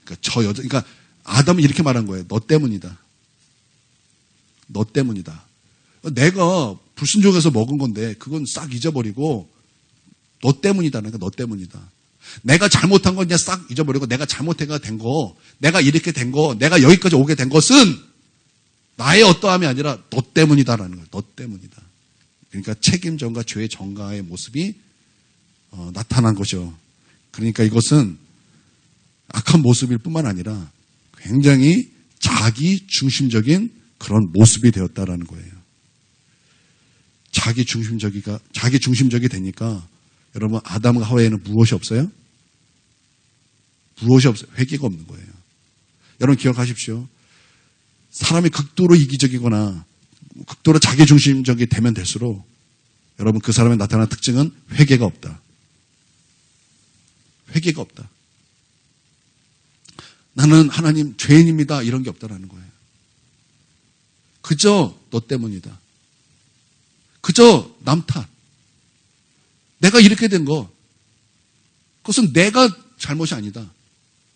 그러니까 아담은 이렇게 말한 거예요. 너 때문이다. 너 때문이다. 내가 불순종해서 먹은 건데 그건 싹 잊어버리고 너 때문이다. 그러니까 너 때문이다. 내가 잘못한 건 그냥 싹 잊어버리고 내가 잘못해가 된 거, 내가 이렇게 된 거, 내가 여기까지 오게 된 것은 나의 어떠함이 아니라 너 때문이다라는 거예요. 너 때문이다. 그러니까 책임 전가, 죄의 전가의 모습이 나타난 거죠. 그러니까 이것은 악한 모습일 뿐만 아니라 굉장히 자기 중심적인 그런 모습이 되었다라는 거예요. 자기 중심적이 되니까 여러분 아담과 하와에는 무엇이 없어요? 무엇이 없어요? 회개가 없는 거예요. 여러분 기억하십시오. 사람이 극도로 이기적이거나 극도로 자기 중심적이 되면 될수록 여러분 그 사람의 나타나는 특징은 회개가 없다. 회개가 없다. 나는 하나님 죄인입니다. 이런 게 없다라는 거예요. 그저 너 때문이다. 그저 남 탓. 내가 이렇게 된 거, 그것은 내가 잘못이 아니다.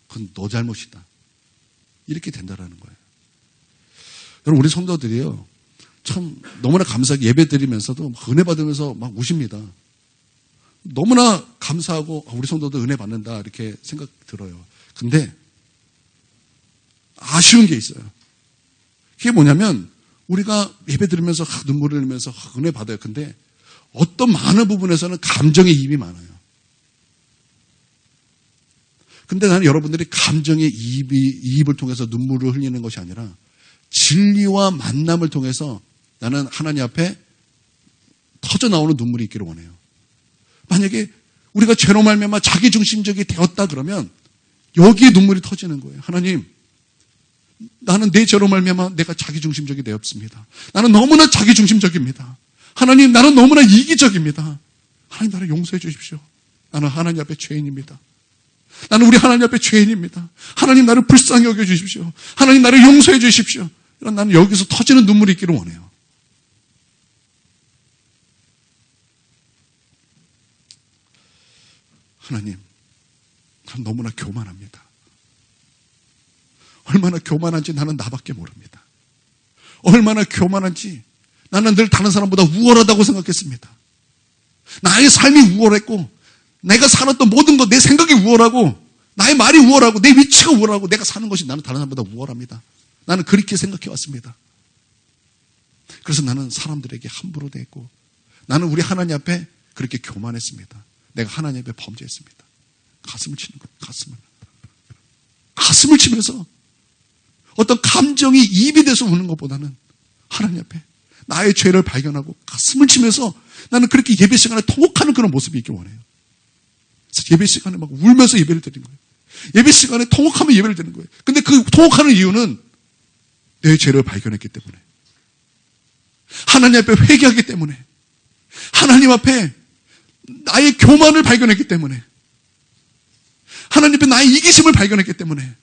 그건 너 잘못이다. 이렇게 된다라는 거예요. 여러분, 우리 성도들이요, 참 너무나 감사하게 예배 드리면서도 은혜 받으면서 막 우십니다. 너무나 감사하고 우리 성도들 은혜 받는다 이렇게 생각 들어요. 근데 아쉬운 게 있어요. 그게 뭐냐면 우리가 예배 드리면서 눈물을 흘리면서 은혜 받아요. 근데 어떤 많은 부분에서는 감정의 이입이 많아요. 근데 나는 여러분들이 감정의 이입을 통해서 눈물을 흘리는 것이 아니라 진리와 만남을 통해서 나는 하나님 앞에 터져 나오는 눈물이 있기를 원해요. 만약에 우리가 죄로 말미암아 자기중심적이 되었다 그러면 여기에 눈물이 터지는 거예요. 하나님, 나는 내 죄로 말미암아 내가 자기중심적이 되었습니다. 나는 너무나 자기중심적입니다. 하나님, 나는 너무나 이기적입니다. 하나님, 나를 용서해 주십시오. 나는 하나님 앞에 죄인입니다. 나는 우리 하나님 앞에 죄인입니다. 하나님, 나를 불쌍히 여겨 주십시오. 하나님, 나를 용서해 주십시오. 이런 나는 여기서 터지는 눈물이 있기를 원해요. 하나님, 난 너무나 교만합니다. 얼마나 교만한지 나는 나밖에 모릅니다. 얼마나 교만한지 나는 늘 다른 사람보다 우월하다고 생각했습니다. 나의 삶이 우월했고 내가 살았던 모든 것, 내 생각이 우월하고 나의 말이 우월하고 내 위치가 우월하고 내가 사는 것이 나는 다른 사람보다 우월합니다. 나는 그렇게 생각해 왔습니다. 그래서 나는 사람들에게 함부로 대했고 나는 우리 하나님 앞에 그렇게 교만했습니다. 내가 하나님 앞에 범죄했습니다. 가슴을 치는 거예요. 가슴을 치면서 어떤 감정이 입이 돼서 우는 것보다는 하나님 앞에 나의 죄를 발견하고 가슴을 치면서 나는 그렇게 예배 시간에 통곡하는 그런 모습이 있길 원해요. 그래서 예배 시간에 막 울면서 예배를 드리는 거예요. 예배 시간에 통곡하며 예배를 드리는 거예요. 근데 그 통곡하는 이유는 내 죄를 발견했기 때문에, 하나님 앞에 회개하기 때문에, 하나님 앞에 나의 교만을 발견했기 때문에, 하나님 앞에 나의 이기심을 발견했기 때문에,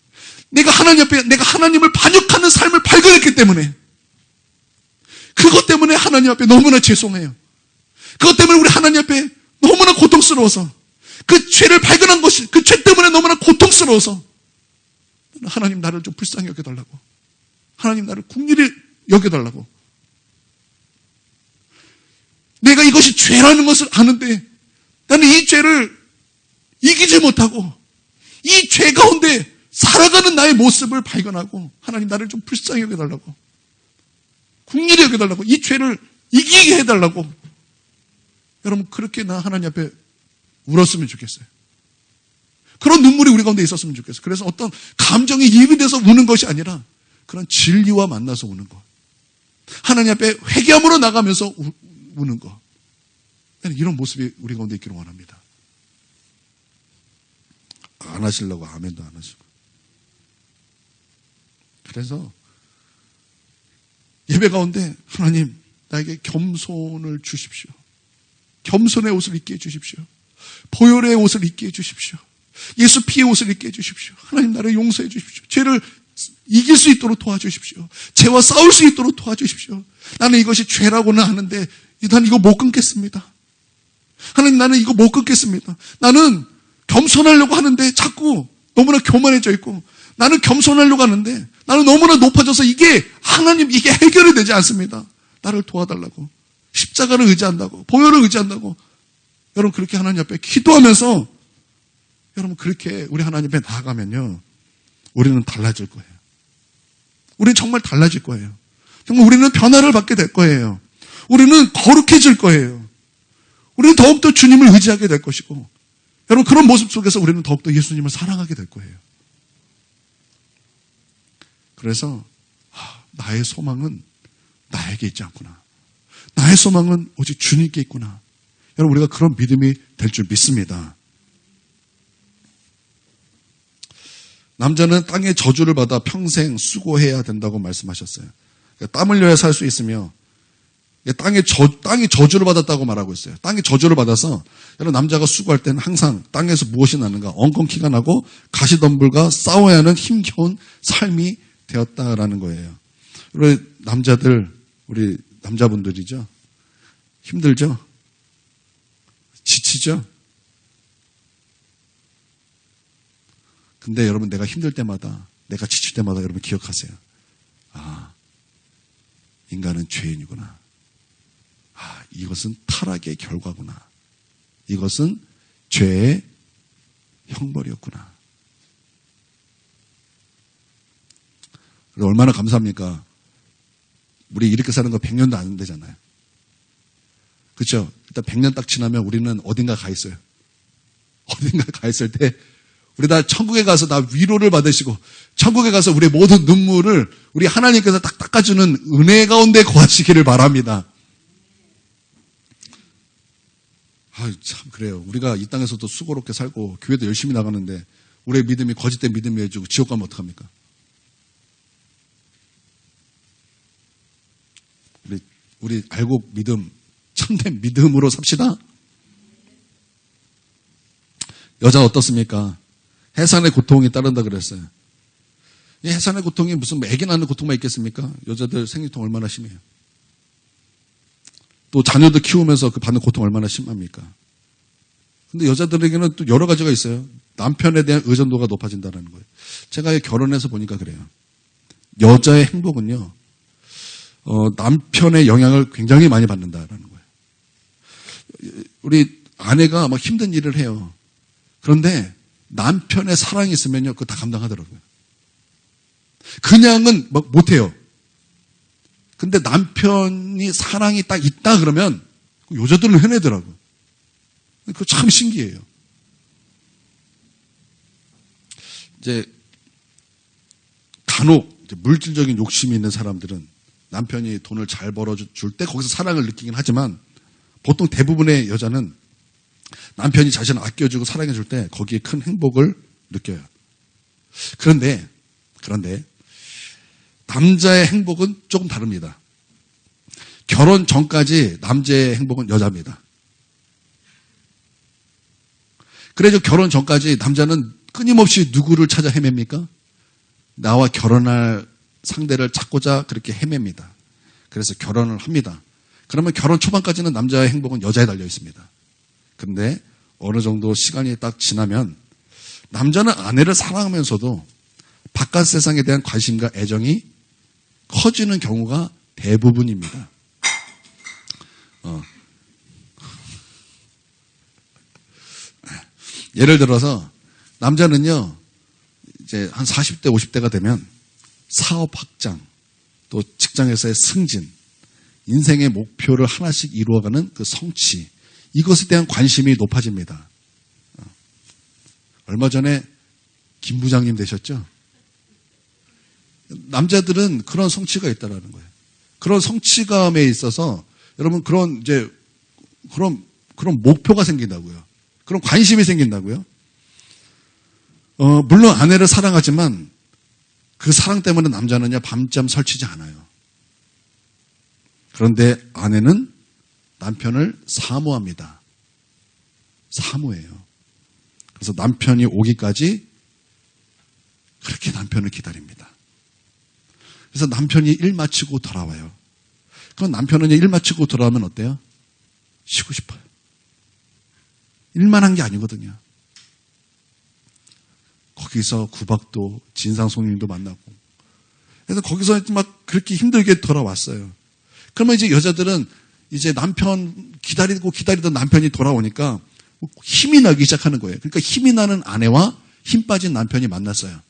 내가 하나님 앞에 내가 하나님을 반역하는 삶을 발견했기 때문에, 그것 때문에 하나님 앞에 너무나 죄송해요. 그것 때문에 우리 하나님 앞에 너무나 고통스러워서, 그 죄를 발견한 것이, 그 죄 때문에 너무나 고통스러워서 하나님 나를 좀 불쌍히 여겨달라고, 하나님 나를 긍휼히 여겨달라고, 내가 이것이 죄라는 것을 아는데 나는 이 죄를 이기지 못하고 이 죄 가운데 살아가는 나의 모습을 발견하고 하나님 나를 좀 불쌍히 여겨달라고, 긍휼히 여겨달라고, 이 죄를 이기게 해달라고, 여러분 그렇게 나 하나님 앞에 울었으면 좋겠어요. 그런 눈물이 우리 가운데 있었으면 좋겠어요. 그래서 어떤 감정이 입이 돼서 우는 것이 아니라 그런 진리와 만나서 우는 것, 하나님 앞에 회개함으로 나가면서 우는 것, 이런 모습이 우리 가운데 있기를 원합니다. 안 하시려고 아멘도 안 하시고. 그래서 예배 가운데 하나님 나에게 겸손을 주십시오. 겸손의 옷을 입게 해주십시오. 보혈의 옷을 입게 해주십시오. 예수 피의 옷을 입게 해주십시오. 하나님 나를 용서해 주십시오. 죄를 이길 수 있도록 도와주십시오. 죄와 싸울 수 있도록 도와주십시오. 나는 이것이 죄라고는 아는데 난 이거 못 끊겠습니다. 하나님, 나는 이거 못 끊겠습니다. 나는 겸손하려고 하는데 자꾸 너무나 교만해져 있고 나는 겸손하려고 하는데 나는 너무나 높아져서 이게 해결이 되지 않습니다. 나를 도와달라고. 십자가를 의지한다고. 보혈을 의지한다고. 여러분 그렇게 하나님 앞에 기도하면서 여러분 그렇게 우리 하나님 앞에 나아가면요. 우리는 달라질 거예요. 우리는 정말 달라질 거예요. 정말 우리는 변화를 받게 될 거예요. 우리는 거룩해질 거예요. 우리는 더욱더 주님을 의지하게 될 것이고 여러분 그런 모습 속에서 우리는 더욱더 예수님을 사랑하게 될 거예요. 그래서 나의 소망은 나에게 있지 않구나. 나의 소망은 오직 주님께 있구나. 여러분 우리가 그런 믿음이 될 줄 믿습니다. 남자는 땅의 저주를 받아 평생 수고해야 된다고 말씀하셨어요. 그러니까 땀 흘려야 살 수 있으며 땅이 저주를 받았다고 말하고 있어요. 땅이 저주를 받아서 여러분 남자가 수고할 때는 항상 땅에서 무엇이 나는가 엉겅퀴가 나고 가시덤불과 싸워야 하는 힘겨운 삶이 되었다라는 거예요. 우리 남자들, 우리 남자분들이죠. 힘들죠? 지치죠? 근데 여러분 내가 힘들 때마다 내가 지칠 때마다 여러분 기억하세요. 인간은 죄인이구나. 이것은 타락의 결과구나. 이것은 죄의 형벌이었구나. 얼마나 감사합니까? 우리 이렇게 사는 거 100년도 안 되잖아요. 그렇죠? 일단 100년 딱 지나면 우리는 어딘가 가 있어요. 어딘가 가 있을 때 우리 다 천국에 가서 다 위로를 받으시고 천국에 가서 우리의 모든 눈물을 우리 하나님께서 딱 닦아주는 은혜 가운데 거하시기를 바랍니다. 참 그래요. 우리가 이 땅에서도 수고롭게 살고 교회도 열심히 나가는데 우리의 믿음이 거짓된 믿음이 해주고 지옥 가면 어떡합니까? 우리 알고 믿음, 참된 믿음으로 삽시다. 여자 어떻습니까? 해산의 고통이 따른다 그랬어요. 이 해산의 고통이 무슨 애기 낳는 고통만 있겠습니까? 여자들 생리통 얼마나 심해요. 또 자녀들 키우면서 그 받는 고통 얼마나 심합니까? 근데 여자들에게는 또 여러 가지가 있어요. 남편에 대한 의존도가 높아진다는 거예요. 제가 결혼해서 보니까 그래요. 여자의 행복은요. 남편의 영향을 굉장히 많이 받는다라는 거예요. 우리 아내가 막 힘든 일을 해요. 그런데 남편의 사랑이 있으면요, 그거 다 감당하더라고요. 그냥은 막 못해요. 근데 남편이 사랑이 딱 있다 그러면 여자들은 해내더라고요. 그거 참 신기해요. 이제 간혹 물질적인 욕심이 있는 사람들은 남편이 돈을 잘 벌어줄 때 거기서 사랑을 느끼긴 하지만 보통 대부분의 여자는 남편이 자신을 아껴주고 사랑해줄 때 거기에 큰 행복을 느껴요. 그런데 남자의 행복은 조금 다릅니다. 결혼 전까지 남자의 행복은 여자입니다. 그래서 결혼 전까지 남자는 끊임없이 누구를 찾아 헤맵니까? 나와 결혼할 상대를 찾고자 그렇게 헤맵니다. 그래서 결혼을 합니다. 그러면 결혼 초반까지는 남자의 행복은 여자에 달려 있습니다. 근데 어느 정도 시간이 딱 지나면 남자는 아내를 사랑하면서도 바깥 세상에 대한 관심과 애정이 커지는 경우가 대부분입니다. 예를 들어서 남자는요, 이제 한 40대, 50대가 되면 사업 확장, 또 직장에서의 승진, 인생의 목표를 하나씩 이루어가는 그 성취, 이것에 대한 관심이 높아집니다. 얼마 전에 김 부장님 되셨죠? 남자들은 그런 성취가 있다라는 거예요. 그런 성취감에 있어서 여러분 그런 목표가 생긴다고요. 그런 관심이 생긴다고요. 물론 아내를 사랑하지만 그 사랑 때문에 남자는요 밤잠 설치지 않아요. 그런데 아내는 남편을 사모합니다. 사모해요. 그래서 남편이 오기까지 그렇게 남편을 기다립니다. 그래서 남편이 일 마치고 돌아와요. 그럼 남편은 일 마치고 돌아오면 어때요? 쉬고 싶어요. 일만 한 게 아니거든요. 거기서 구박도 진상송님도 만나고. 그래서 거기서 막 그렇게 힘들게 돌아왔어요. 그러면 이제 여자들은 이제 남편 기다리던 남편이 돌아오니까 힘이 나기 시작하는 거예요. 그러니까 힘이 나는 아내와 힘 빠진 남편이 만났어요.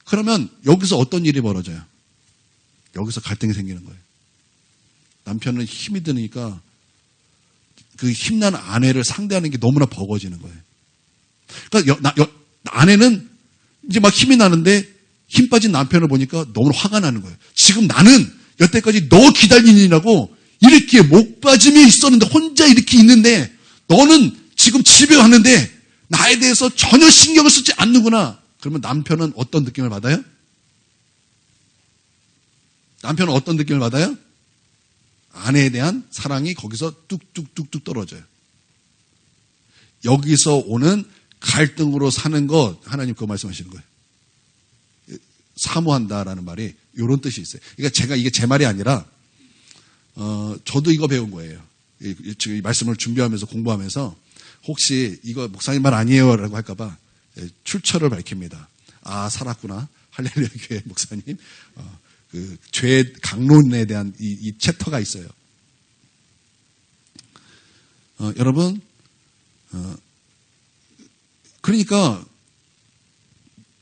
그러면 여기서 어떤 일이 벌어져요? 여기서 갈등이 생기는 거예요. 남편은 힘이 드니까 그 힘난 아내를 상대하는 게 너무나 버거워지는 거예요. 그러니까 아내는 이제 막 힘이 나는데 힘 빠진 남편을 보니까 너무 화가 나는 거예요. 지금 나는 여태까지 너 기다리느라고 이렇게 목 빠짐이 있었는데 혼자 이렇게 있는데 너는 지금 집에 왔는데 나에 대해서 전혀 신경을 쓰지 않는구나. 그러면 남편은 어떤 느낌을 받아요? 남편은 어떤 느낌을 받아요? 아내에 대한 사랑이 거기서 뚝뚝뚝뚝 떨어져요. 여기서 오는 갈등으로 사는 것, 하나님 그거 말씀하시는 거예요. 사모한다라는 말이 이런 뜻이 있어요. 그러니까 이게 제 말이 아니라, 저도 이거 배운 거예요. 이 말씀을 준비하면서 공부하면서 혹시 이거 목사님 말 아니에요 라고 할까봐 출처를 밝힙니다. 아, 살았구나. 할렐루야 교회 목사님. 그 죄 강론에 대한 이 챕터가 있어요. 여러분, 그러니까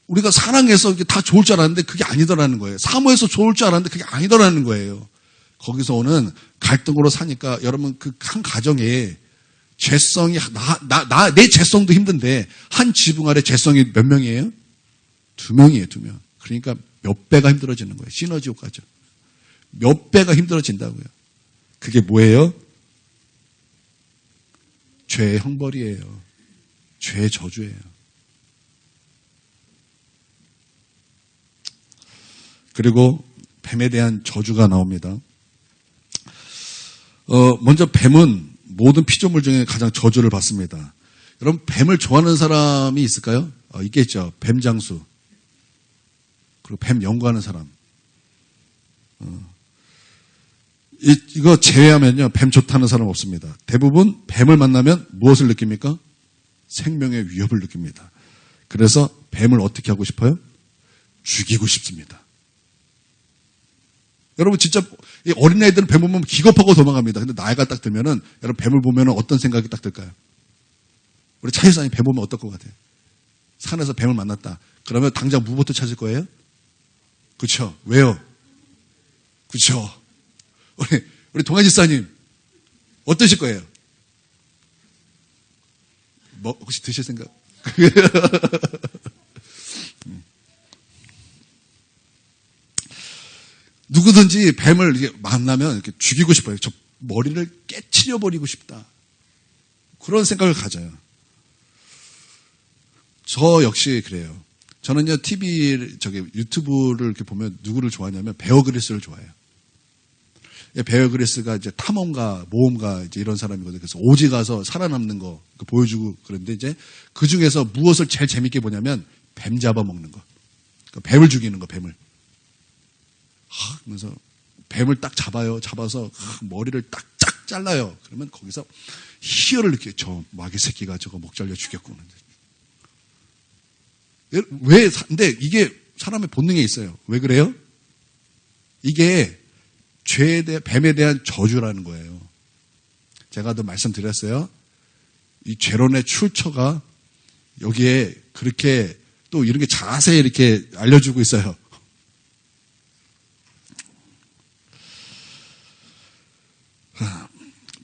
우리가 사랑해서 다 좋을 줄 알았는데 그게 아니더라는 거예요. 사모해서 좋을 줄 알았는데 그게 아니더라는 거예요. 거기서 오는 갈등으로 사니까 여러분 그 한 가정에 죄성이 내 죄성도 힘든데 한 지붕 아래 죄성이 몇 명이에요? 2명이에요, 2명. 그러니까 몇 배가 힘들어지는 거예요. 시너지 효과죠. 몇 배가 힘들어진다고요. 그게 뭐예요? 죄의 형벌이에요. 죄의 저주예요. 그리고 뱀에 대한 저주가 나옵니다. 먼저 뱀은 모든 피조물 중에 가장 저주를 받습니다. 여러분 뱀을 좋아하는 사람이 있을까요? 있겠죠. 뱀 장수. 그리고 뱀 연구하는 사람. 이거 제외하면요. 뱀 좋다는 사람 없습니다. 대부분 뱀을 만나면 무엇을 느낍니까? 생명의 위협을 느낍니다. 그래서 뱀을 어떻게 하고 싶어요? 죽이고 싶습니다. 여러분 진짜 어린아이들은 뱀 보면 기겁하고 도망갑니다. 근데 나이가 딱 들면은 여러분 뱀을 보면 어떤 생각이 딱 들까요? 우리 차일사님 뱀 보면 어떨 것 같아요? 산에서 뱀을 만났다. 그러면 당장 무부터 찾을 거예요? 그렇죠. 왜요? 그렇죠. 우리 동아지사님 어떠실 거예요? 뭐 혹시 드실 생각? 누구든지 뱀을 이렇게 만나면 이렇게 죽이고 싶어요. 저 머리를 깨치려 버리고 싶다. 그런 생각을 가져요. 저 역시 그래요. 저는요, 유튜브를 이렇게 보면 누구를 좋아하냐면 베어 그릴스를 좋아해요. 베어 그릴스가 이제 탐험가, 모험가 이제 이런 사람이거든요. 그래서 오지 가서 살아남는 거 보여주고 그런데 이제 그 중에서 무엇을 제일 재밌게 보냐면 뱀 잡아먹는 거. 그러니까 뱀을 죽이는 거, 뱀을. 그러면서 뱀을 딱 잡아요. 잡아서 머리를 딱 잘라요. 그러면 거기서 희열을 느껴요. 저 마귀 새끼가 저거 목 잘려 죽였구나. 근데 이게 사람의 본능에 있어요. 왜 그래요? 이게 뱀에 대한 저주라는 거예요. 제가 또 말씀드렸어요. 이 죄론의 출처가 여기에 그렇게 또 이런 게 자세히 이렇게 알려주고 있어요.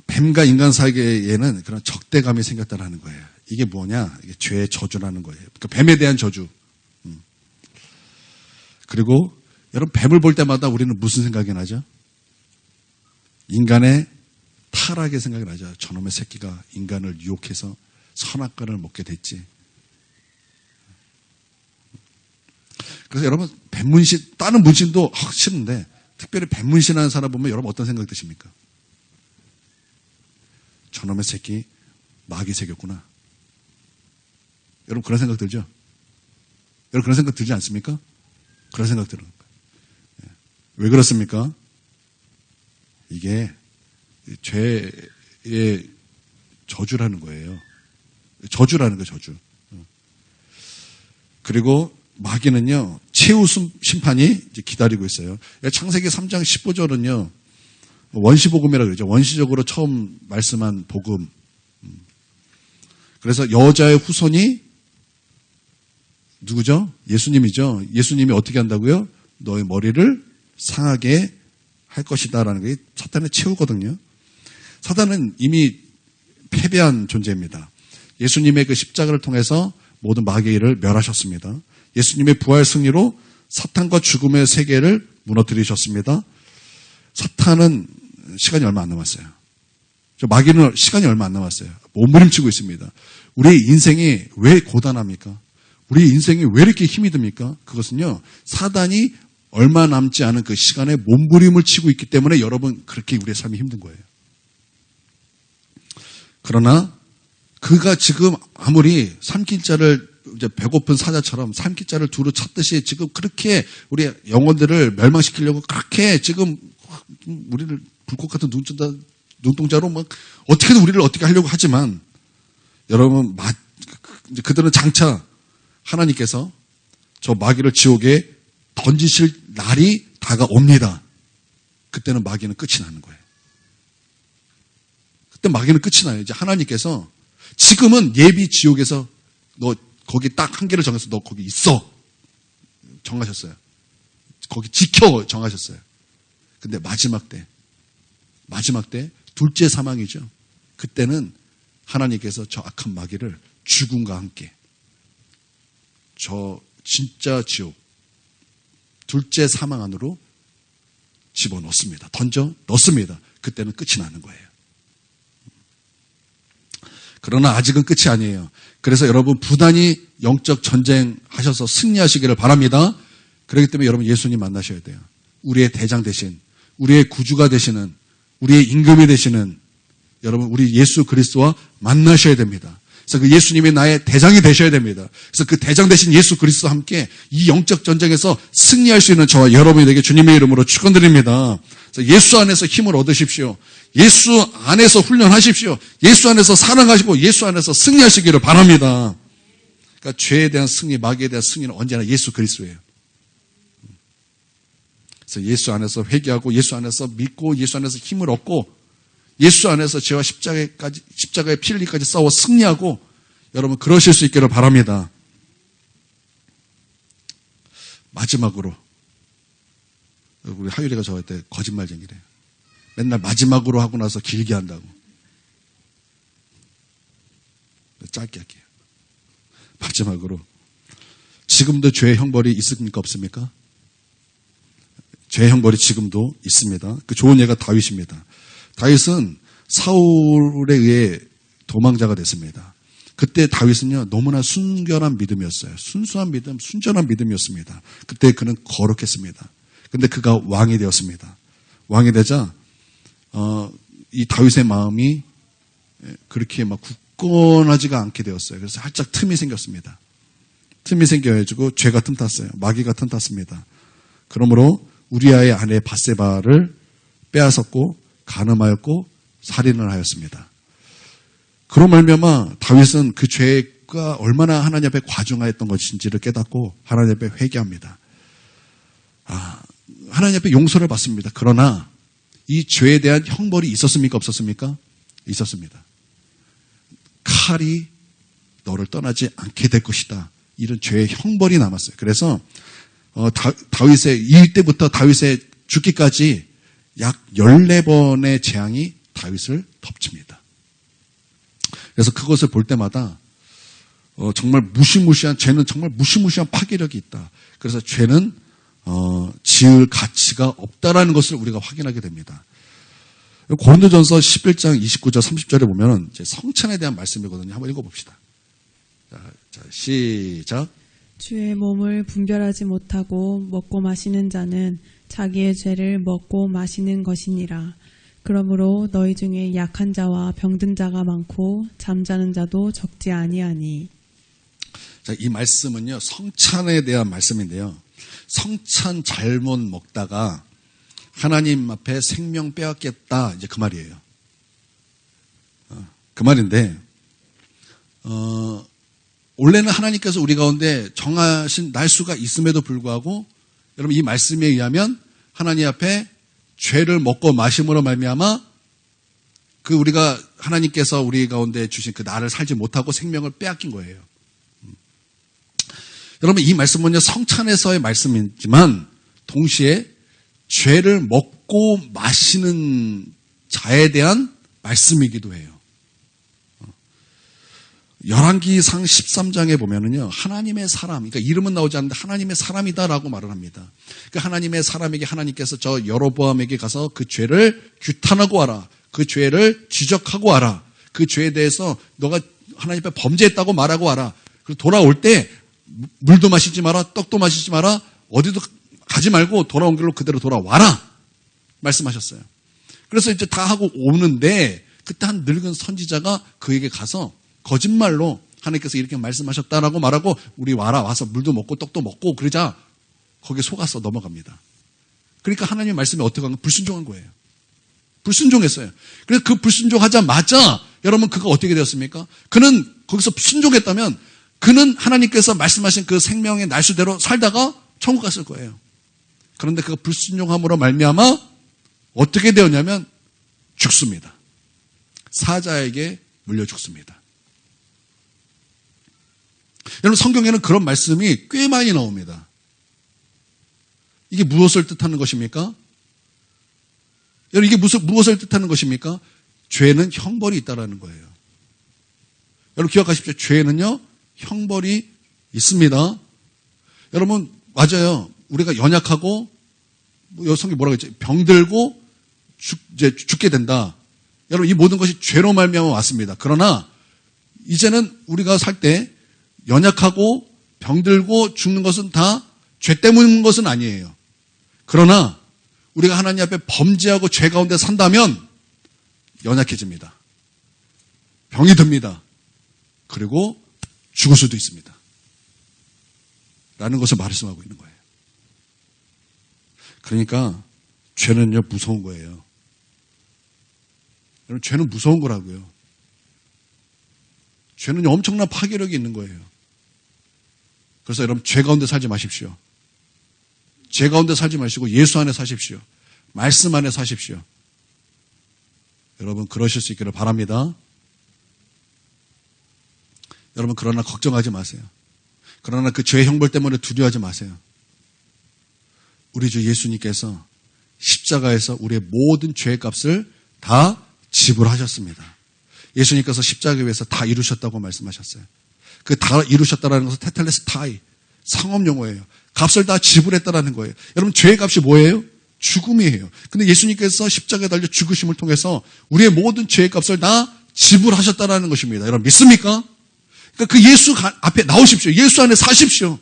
뱀과 인간 사이에는 그런 적대감이 생겼다는 거예요. 이게 뭐냐? 이게 죄의 저주라는 거예요. 그러니까 뱀에 대한 저주. 그리고 여러분 뱀을 볼 때마다 우리는 무슨 생각이 나죠? 인간의 타락의 생각이 나죠. 저놈의 새끼가 인간을 유혹해서 선악과를 먹게 됐지. 그래서 여러분 뱀 문신, 다른 문신도 싫은데 특별히 뱀 문신하는 사람 보면 여러분 어떤 생각 드십니까? 저놈의 새끼 마귀 새겼구나. 여러분 그런 생각 들죠? 여러분 그런 생각 들지 않습니까? 그런 생각 들어요. 왜 그렇습니까? 이게 죄의 저주라는 거예요. 저주라는 거예요, 저주. 그리고 마귀는요, 최후 심판이 이제 기다리고 있어요. 창세기 3장 15절은요, 원시복음이라고 그러죠. 원시적으로 처음 말씀한 복음. 그래서 여자의 후손이 누구죠? 예수님이죠. 예수님이 어떻게 한다고요? 너의 머리를 상하게 할 것이다라는 게 사탄의 최후거든요. 사탄은 이미 패배한 존재입니다. 예수님의 그 십자가를 통해서 모든 마귀의 일을 멸하셨습니다. 예수님의 부활 승리로 사탄과 죽음의 세계를 무너뜨리셨습니다. 사탄은 시간이 얼마 안 남았어요. 마귀는 시간이 얼마 안 남았어요. 몸부림치고 있습니다. 우리의 인생이 왜 고단합니까? 우리의 인생이 왜 이렇게 힘이 듭니까? 그것은요, 사단이 얼마 남지 않은 그 시간에 몸부림을 치고 있기 때문에 여러분 그렇게 우리의 삶이 힘든 거예요. 그러나 그가 지금 아무리 삼킬자를 이제 배고픈 사자처럼 삼킬자를 두루 찾듯이 지금 그렇게 우리 영혼들을 멸망시키려고 그렇게 지금 우리를 불꽃 같은 눈동자로 막 어떻게든 우리를 어떻게 하려고 하지만 여러분 그들은 장차 하나님께서 저 마귀를 지옥에 던지실 날이 다가옵니다. 그때는 마귀는 끝이 나는 거예요. 그때 마귀는 끝이 나요. 이제 하나님께서 지금은 예비 지옥에서 너 거기 딱 한계를 정해서 너 거기 있어. 정하셨어요. 거기 지켜 정하셨어요. 근데 마지막 때 둘째 사망이죠. 그때는 하나님께서 저 악한 마귀를 죽음과 함께 저 진짜 지옥 둘째 사망 안으로 집어넣습니다. 던져 넣습니다. 그때는 끝이 나는 거예요. 그러나 아직은 끝이 아니에요. 그래서 여러분 부단히 영적 전쟁 하셔서 승리하시기를 바랍니다. 그렇기 때문에 여러분 예수님 만나셔야 돼요. 우리의 대장 되신, 우리의 구주가 되시는, 우리의 임금이 되시는 여러분 우리 예수 그리스도와 만나셔야 됩니다. 그래서 그 예수님이 나의 대장이 되셔야 됩니다. 그래서 그 대장 되신 예수 그리스도와 함께 이 영적 전쟁에서 승리할 수 있는 저와 여러분이 되게 주님의 이름으로 축원드립니다. 그래서 예수 안에서 힘을 얻으십시오. 예수 안에서 훈련하십시오. 예수 안에서 사랑하시고 예수 안에서 승리하시기를 바랍니다. 그러니까 죄에 대한 승리, 마귀에 대한 승리는 언제나 예수 그리스도예요. 그래서 예수 안에서 회개하고 예수 안에서 믿고 예수 안에서 힘을 얻고 예수 안에서 죄와 십자가의 피 흘리기까지 싸워 승리하고 여러분 그러실 수 있기를 바랍니다. 마지막으로 우리 하율이가 저한테 거짓말쟁이래요. 맨날 마지막으로 하고 나서 길게 한다고. 짧게 할게요. 마지막으로 지금도 죄의 형벌이 있습니까 없습니까? 죄의 형벌이 지금도 있습니다. 그 좋은 예가 다윗입니다. 다윗은 사울에 의해 도망자가 됐습니다. 그때 다윗은요 너무나 순결한 믿음이었어요. 순수한 믿음, 순전한 믿음이었습니다. 그때 그는 거룩했습니다. 근데 그가 왕이 되었습니다. 왕이 되자 이 다윗의 마음이 그렇게 막 굳건하지가 않게 되었어요. 그래서 살짝 틈이 생겼습니다. 틈이 생겨가지고 죄가 틈탔어요. 마귀가 틈탔습니다. 그러므로 우리아의 아내 밧세바를 빼앗았고 간음하였고 살인을 하였습니다. 그로 말미암아 다윗은 그 죄가 얼마나 하나님 앞에 과중하였던 것인지를 깨닫고 하나님 앞에 회개합니다. 하나님 앞에 용서를 받습니다. 그러나 이 죄에 대한 형벌이 있었습니까? 없었습니까? 있었습니다. 칼이 너를 떠나지 않게 될 것이다. 이런 죄의 형벌이 남았어요. 그래서 다윗의 이때부터 다윗의 죽기까지 약 14번의 재앙이 다윗을 덮칩니다. 그래서 그것을 볼 때마다 정말 죄는 정말 무시무시한 파괴력이 있다. 그래서 죄는 지을 가치가 없다라는 것을 우리가 확인하게 됩니다. 고린도전서 11장 29절 30절에 보면 이제 성찬에 대한 말씀이거든요. 한번 읽어봅시다. 자, 시작. 주의 몸을 분별하지 못하고 먹고 마시는 자는 자기의 죄를 먹고 마시는 것이니라. 그러므로 너희 중에 약한 자와 병든 자가 많고 잠자는 자도 적지 아니하니. 자, 이 말씀은요 성찬에 대한 말씀인데요. 성찬 잘못 먹다가 하나님 앞에 생명 빼앗겠다 이제 그 말이에요. 그 말인데 원래는 하나님께서 우리 가운데 정하신 날수가 있음에도 불구하고 여러분 이 말씀에 의하면 하나님 앞에 죄를 먹고 마심으로 말미암아 그 우리가 하나님께서 우리 가운데 주신 그 나를 살지 못하고 생명을 빼앗긴 거예요. 여러분 이 말씀은요 성찬에서의 말씀이지만 동시에 죄를 먹고 마시는 자에 대한 말씀이기도 해요. 열왕기상 13장에 보면은요 하나님의 사람, 그러니까 이름은 나오지 않는데 하나님의 사람이다라고 말을 합니다. 그 하나님의 사람에게 하나님께서 저 여로보암에게 가서 그 죄를 규탄하고 와라, 그 죄를 지적하고 와라, 그 죄에 대해서 너가 하나님 앞에 범죄했다고 말하고 와라. 그리고 돌아올 때 물도 마시지 마라, 떡도 마시지 마라, 어디도 가지 말고 돌아온 길로 그대로 돌아와라 말씀하셨어요. 그래서 이제 다 하고 오는데 그때 한 늙은 선지자가 그에게 가서 거짓말로 하나님께서 이렇게 말씀하셨다라고 말하고 우리 와서 물도 먹고 떡도 먹고 그러자 거기에 속아서 넘어갑니다. 그러니까 하나님의 말씀이 어떻게 한 거예요? 불순종한 거예요. 불순종했어요. 그래서 그 불순종하자마자 여러분 그가 어떻게 되었습니까? 그는 거기서 순종했다면 그는 하나님께서 말씀하신 그 생명의 날수대로 살다가 천국 갔을 거예요. 그런데 그가 불순종함으로 말미암아 어떻게 되었냐면 죽습니다. 사자에게 물려 죽습니다. 여러분 성경에는 그런 말씀이 꽤 많이 나옵니다. 이게 무엇을 뜻하는 것입니까? 여러분 이게 무엇을 뜻하는 것입니까? 죄는 형벌이 있다라는 거예요. 여러분 기억하십시오. 죄는요 형벌이 있습니다. 여러분 맞아요. 우리가 연약하고 성경이 뭐라고 했죠? 병들고 이제 죽게 된다. 여러분 이 모든 것이 죄로 말미암아 왔습니다. 그러나 이제는 우리가 살 때 연약하고 병들고 죽는 것은 다 죄 때문인 것은 아니에요. 그러나 우리가 하나님 앞에 범죄하고 죄 가운데 산다면 연약해집니다. 병이 듭니다. 그리고 죽을 수도 있습니다. 라는 것을 말씀하고 있는 거예요. 그러니까 죄는요 무서운 거예요. 여러분 죄는 무서운 거라고요. 죄는 엄청난 파괴력이 있는 거예요. 그래서 여러분 죄 가운데 살지 마십시오. 죄 가운데 살지 마시고 예수 안에 사십시오. 말씀 안에 사십시오. 여러분 그러실 수 있기를 바랍니다. 여러분 그러나 걱정하지 마세요. 그러나 그 죄의 형벌 때문에 두려워하지 마세요. 우리 주 예수님께서 십자가에서 우리의 모든 죄의 값을 다 지불하셨습니다. 예수님께서 십자가에 위해서 다 이루셨다고 말씀하셨어요. 그 다 이루셨다는 것은 테텔레스타이 상업 용어예요. 값을 다 지불했다라는 거예요. 여러분 죄의 값이 뭐예요? 죽음이에요. 근데 예수님께서 십자가에 달려 죽으심을 통해서 우리의 모든 죄의 값을 다 지불하셨다라는 것입니다. 여러분 믿습니까? 그러니까 그 예수 앞에 나오십시오. 예수 안에 사십시오.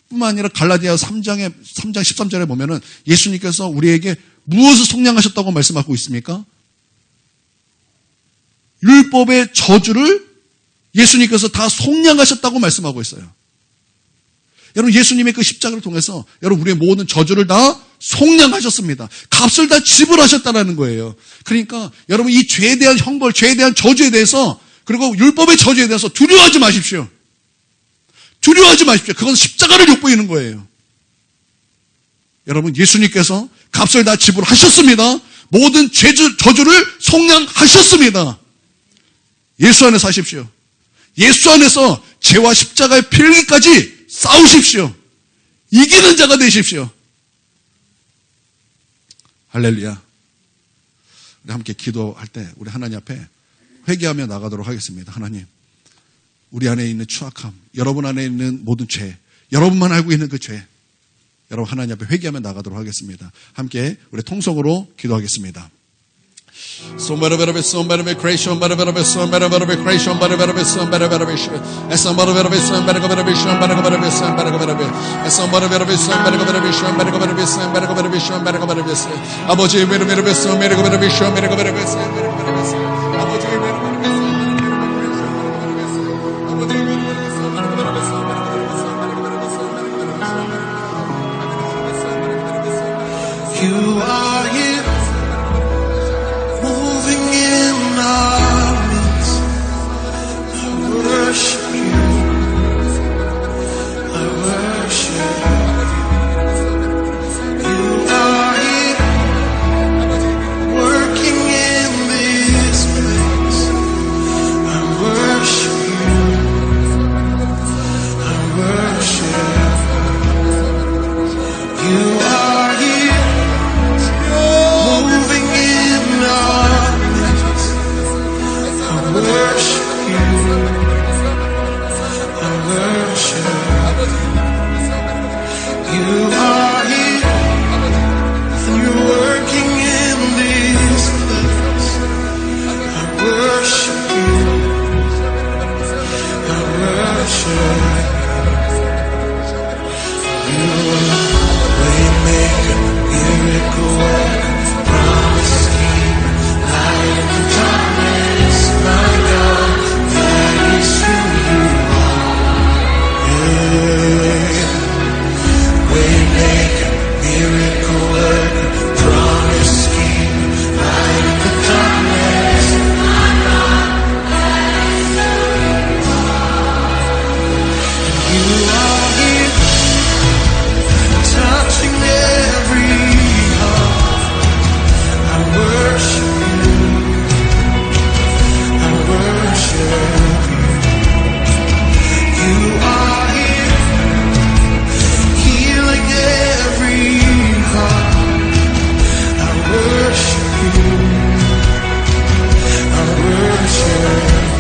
뿐만 아니라 갈라디아 3장 13절에 보면은 예수님께서 우리에게 무엇을 속량하셨다고 말씀하고 있습니까? 율법의 저주를 예수님께서 다 속량하셨다고 말씀하고 있어요. 여러분 예수님의 그 십자가를 통해서 여러분 우리의 모든 저주를 다 속량하셨습니다. 값을 다 지불하셨다는 거예요. 그러니까 여러분 이 죄에 대한 형벌, 죄에 대한 저주에 대해서 그리고 율법의 저주에 대해서 두려워하지 마십시오. 두려워하지 마십시오. 그건 십자가를 엿보이는 거예요. 여러분 예수님께서 값을 다 지불하셨습니다. 모든 저주를 속량하셨습니다. 예수 안에 사십시오. 예수 안에서 죄와 십자가의 필기까지 싸우십시오. 이기는 자가 되십시오. 할렐루야. 우리 함께 기도할 때 우리 하나님 앞에 회개하며 나가도록 하겠습니다. 하나님, 우리 안에 있는 추악함, 여러분 안에 있는 모든 죄, 여러분만 알고 있는 그 죄, 여러분 하나님 앞에 회개하며 나가도록 하겠습니다. 함께 우리 통성으로 기도하겠습니다. 아버지 You are here, moving in our midst. I worship you. worship. You are here, moving in our midst. I worship you. I worship. You are here, and you're working in this place. I worship you. I worship. You are waymaker, miracle worker, promise keeper, light in the darkness. My God, that is who you are. Yeah. Waymaker, miracle worker, promise keeper, light in the darkness. My God, that is who you are here, touching every heart. I worship you. I worship you. You are here, healing every heart. I worship you. I worship you.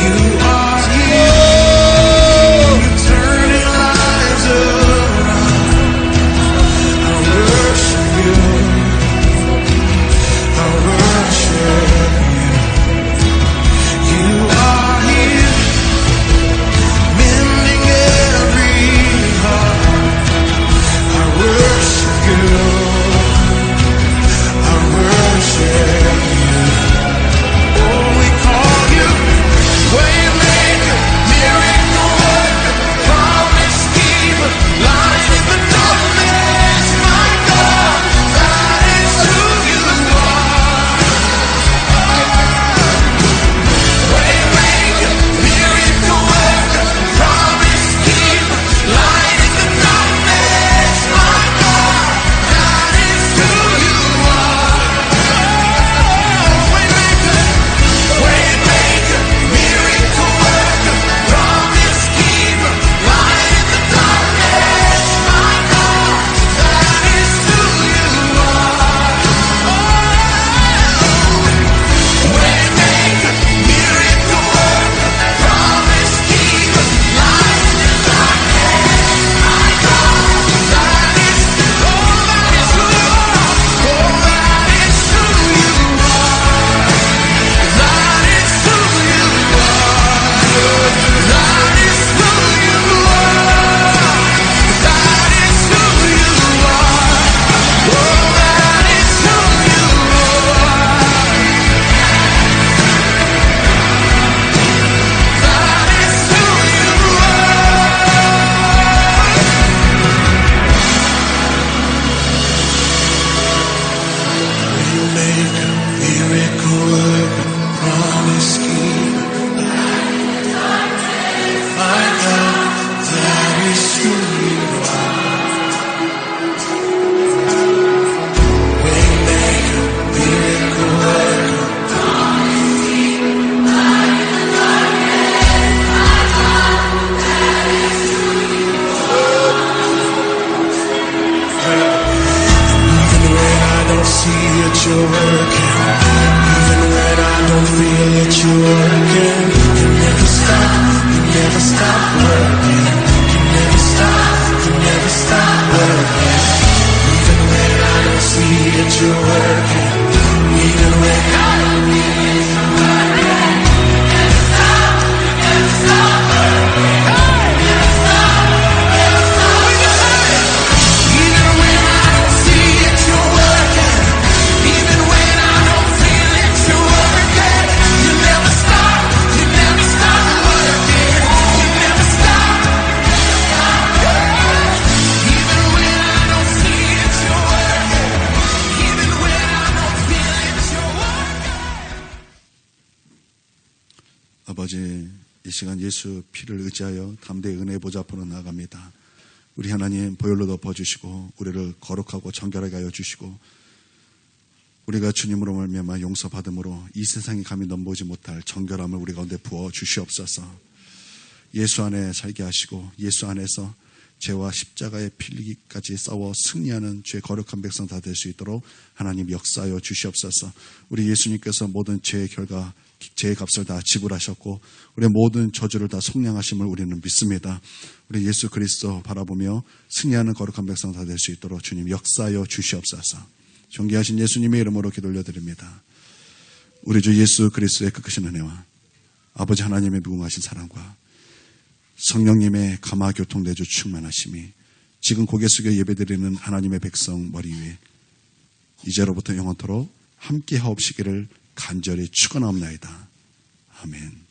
You are here, you're turning lives around. I worship you. I worship you. You are here, mending every heart. I worship you. I worship you. Oh, we call you waymaker, miracle worker, promise keeper, light in the darkness. My God, that is who you are. Waymaker, miracle worker, promise keeper, light in the darkness. My God, that is who you are. Waymaker, miracle worker, promise keeper, light in the darkness. My God, that is who you are. Waymaker, miracle worker, promise keeper, light in the darkness. My God, that is who you are. Oh, that is who you are. That is who you are. That is who you are. That is who you are. Oh, that is who you are. That is who you are. Waymaker, miracle worker, promise keeper, my God, that is who you are. Waymaker, miracle worker, even when I don't see it, you're working. Even when I don't feel it, you're working. You never stop, you never stop working. You never stop, you never stop working. Even when I don't see it, you're working. Even when I don't feel it, you're working. You never stop, you never stop working. You never stop, you never stop working. Even when I don't see it, you're working. Even when I don't feel it, you're working. You never stop, you never stop working. You never stop, even when I don't see it, you're working. Even when I don't feel it, you're working. 아버지, 이 시간 예수 피를 의지하여 담대히 은혜의 보좌 앞으로 나아갑니다. 우리 하나님 보혈로 덮어주시고 우리를 거룩하고 정결하게 하여 주시고 우리가 주님으로 말미암아 용서받음으로 이 세상에 감히 넘보지 못할 정결함을 우리 가운데 부어 주시옵소서. 예수 안에 살게 하시고 예수 안에서 죄와 십자가에 필리기까지 싸워 승리하는 죄 거룩한 백성 다 될 수 있도록 하나님 역사하여 주시옵소서. 우리 예수님께서 모든 죄의 결과 죄의 값을 다 지불하셨고 우리의 모든 저주를 다 속량하심을 우리는 믿습니다. 우리 예수 그리스도 바라보며 승리하는 거룩한 백성 다 될 수 있도록 주님 역사하여 주시옵소서. 존귀하신 예수님의 이름으로 기도 올려드립니다. 우리 주 예수 그리스도의 크크신 은혜와 아버지 하나님의 무궁하신 사랑과 성령님의 감화 교통 내주 충만하심이 지금 고개 숙여 예배드리는 하나님의 백성 머리 위에 이제로부터 영원토록 함께 하옵시기를 간절히 축원하옵나이다. 아멘.